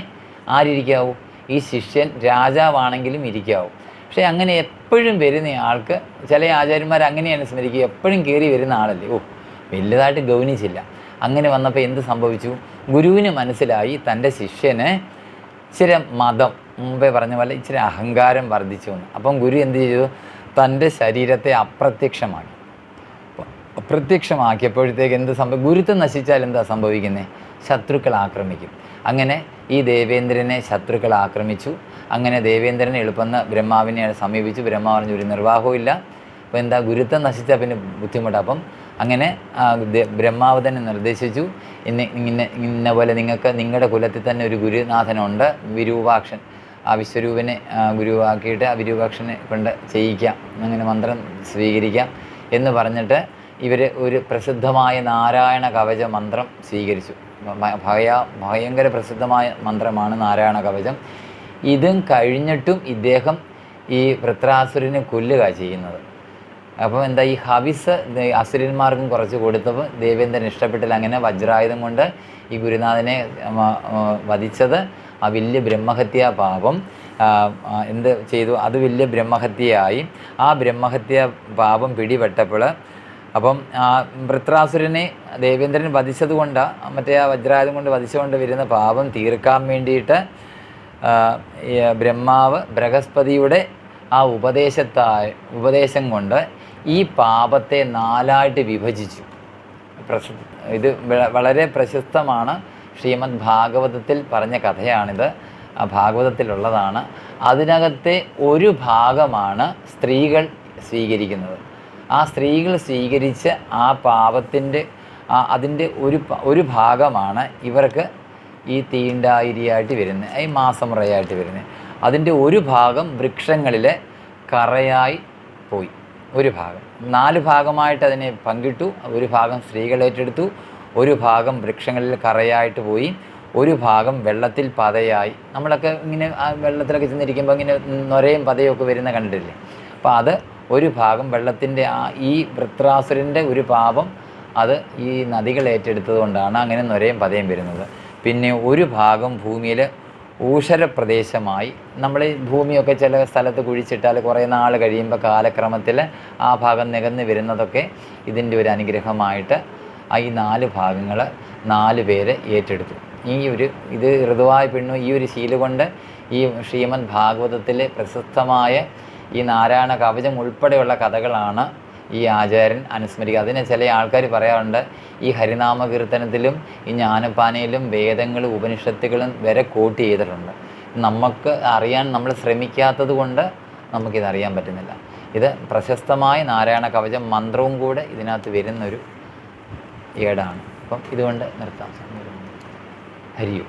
ആരിയ്ക്കാവൂ? ഈ ശിഷ്യൻ രാജാവാണെങ്കിലും ഇരിക്കാവൂ. പക്ഷേ അങ്ങനെ എപ്പോഴും വരുന്ന ആൾക്ക്, ചില ആചാര്യന്മാർ അങ്ങനെയാണ് സ്മരിക്കുക, എപ്പോഴും കയറി വരുന്ന ആളല്ലേ, വലുതായിട്ട് ഗൗനിച്ചില്ല. അങ്ങനെ വന്നപ്പോൾ എന്ത് സംഭവിച്ചു? ഗുരുവിന് മനസ്സിലായി തൻ്റെ ശിഷ്യന് ഇച്ചിരി മതം, മുമ്പേ പറഞ്ഞ പോലെ ഇച്ചിരി അഹങ്കാരം വർദ്ധിച്ചു വന്നു. അപ്പം ഗുരു എന്ത് ചെയ്തു? തൻ്റെ ശരീരത്തെ അപ്രത്യക്ഷമാക്കിയപ്പോഴത്തേക്ക് എന്ത് സംഭവിക്കും? ഗുരുത്വം നശിച്ചാൽ എന്താ സംഭവിക്കുന്നത്? ശത്രുക്കൾ ആക്രമിക്കും. അങ്ങനെ ഈ ദേവേന്ദ്രനെ ശത്രുക്കൾ ആക്രമിച്ചു. അങ്ങനെ ദേവേന്ദ്രനെ എളുപ്പമെന്ന് ബ്രഹ്മാവിനെ സമീപിച്ചു. ബ്രഹ്മാവ് പറഞ്ഞു, ഒരു നിർവാഹവും ഇല്ല. അപ്പോൾ എന്താ, ഗുരുത്വം നശിച്ചാൽ പിന്നെ ബുദ്ധിമുട്ടാണ്. അപ്പം അങ്ങനെ ബ്രഹ്മാവ് തന്നെ നിർദ്ദേശിച്ചു, ഇന്ന പോലെ നിങ്ങൾക്ക് നിങ്ങളുടെ കുലത്തിൽ തന്നെ ഒരു ഗുരുനാഥനുണ്ട്, വിരൂപാക്ഷൻ. ആ വിശ്വരൂപനെ ഗുരുവാക്കിയിട്ട് ആ വിരൂപാക്ഷനെ കൊണ്ട് ചെയ്യിക്കാം, അങ്ങനെ മന്ത്രം സ്വീകരിക്കാം എന്ന് പറഞ്ഞിട്ട് ഇവർ ഒരു പ്രസിദ്ധമായ നാരായണ കവച മന്ത്രം സ്വീകരിച്ചു. ഭയങ്കര പ്രസിദ്ധമായ മന്ത്രമാണ് നാരായണ കവചം. ഇതും കഴിഞ്ഞിട്ടും ഇദ്ദേഹം ഈ വൃത്രാസുരനെ കൊല്ലുക ചെയ്യുന്നത്. അപ്പോൾ എന്താ, ഈ ഹവിസ് അസുരന്മാർക്കും കുറച്ച് കൊടുത്തപ്പോൾ ദേവേന്ദ്രൻ ഇഷ്ടപ്പെട്ടില്ല. അങ്ങനെ വജ്രായുധം കൊണ്ട് ഈ ഗുരുനാഥനെ വധിച്ചത് ആ വലിയ ബ്രഹ്മഹത്യാ പാപം എന്ത് ചെയ്തു? അത് വലിയ ബ്രഹ്മഹത്യയായി. ആ ബ്രഹ്മഹത്യാ പാപം പിടിപെട്ടപ്പോൾ അപ്പം വൃത്രാസുരനെ ദേവേന്ദ്രൻ വധിച്ചത് കൊണ്ട്, മറ്റേ ആ വജ്രായുധം കൊണ്ട് വധിച്ചുകൊണ്ട് വരുന്ന പാപം തീർക്കാൻ വേണ്ടിയിട്ട് ബ്രഹ്മാവ് ബൃഹസ്പതിയുടെ ആ ഉപദേശം കൊണ്ട് ഈ പാപത്തെ 4ആയിട്ട് വിഭജിച്ചു. ഇത് വളരെ പ്രശസ്തമാണ്. ശ്രീമദ് ഭാഗവതത്തിൽ പറഞ്ഞ കഥയാണിത്, ഭാഗവതത്തിലുള്ളതാണ്. അതിനകത്തെ ഒരു ഭാഗമാണ് സ്ത്രീകൾ സ്വീകരിക്കുന്നത്. ആ സ്ത്രീകൾ സ്വീകരിച്ച് ആ പാപത്തിൻ്റെ അതിൻ്റെ ഒരു ഭാഗമാണ് ഇവർക്ക് ഈ തീണ്ടായിരിയായിട്ട് വരുന്നത്, ഈ മാസമുറയായിട്ട് വരുന്നത്. അതിൻ്റെ ഒരു ഭാഗം വൃക്ഷങ്ങളിൽ കറയായി പോയി. ഒരു ഭാഗം 4 ഭാഗമായിട്ട് അതിനെ പങ്കിട്ടു. ഒരു ഭാഗം സ്ത്രീകൾ ഏറ്റെടുത്തു, ഒരു ഭാഗം വൃക്ഷങ്ങളിൽ കറയായിട്ട് പോയി, ഒരു ഭാഗം വെള്ളത്തിൽ പതയായി. നമ്മളൊക്കെ ഇങ്ങനെ വെള്ളത്തിലൊക്കെ ചെന്നിരിക്കുമ്പോൾ ഇങ്ങനെ നൊരയും പതയൊക്കെ വരുന്ന കണ്ടിട്ടില്ലേ? അപ്പോൾ അത് ഒരു ഭാഗം വെള്ളത്തിൻ്റെ ഈ വൃത്രാസുരൻ്റെ ഒരു പാപം അത് ഈ നദികൾ ഏറ്റെടുത്തത് കൊണ്ടാണ് അങ്ങനെ നൊരയും പതയും വരുന്നത്. പിന്നെ ഒരു ഭാഗം ഭൂമിയിൽ ഊഷരപ്രദേശമായി. നമ്മൾ ഈ ഭൂമിയൊക്കെ ചില സ്ഥലത്ത് കുഴിച്ചിട്ടാൽ കുറേ നാൾ കഴിയുമ്പോൾ കാലക്രമത്തിൽ ആ ഭാഗം നികന്ന് വരുന്നതൊക്കെ ഇതിൻ്റെ ഒരു അനുഗ്രഹമായിട്ട് ഈ 4 ഭാഗങ്ങൾ 4 പേര് ഏറ്റെടുത്തു. ഇത് ഋതുവായ പെണ്ണു ഈ ഒരു ശീല കൊണ്ട് ഈ ശ്രീമദ് ഭാഗവതത്തിലെ പ്രശസ്തമായ ഈ നാരായണ കവചം ഉൾപ്പെടെയുള്ള കഥകളാണ് ഈ ആചാര്യൻ അനുസ്മരിക്കുക. അതിന് ചില ആൾക്കാർ പറയാറുണ്ട്, ഈ ഹരിനാമ കീർത്തനത്തിലും ഈ ജ്ഞാനപ്പാനയിലും വേദങ്ങളും ഉപനിഷത്തുകളും വരെ കോട്ട് ചെയ്തിട്ടുണ്ട്. നമുക്ക് അറിയാൻ നമ്മൾ ശ്രമിക്കാത്തത് കൊണ്ട് നമുക്കിതറിയാൻ പറ്റുന്നില്ല. ഇത് പ്രശസ്തമായ നാരായണ കവചം മന്ത്രവും കൂടെ ഇതിനകത്ത് വരുന്നൊരു ഏടാണ്. അപ്പം ഇതുകൊണ്ട് നിർത്താം. ഹരിയോ.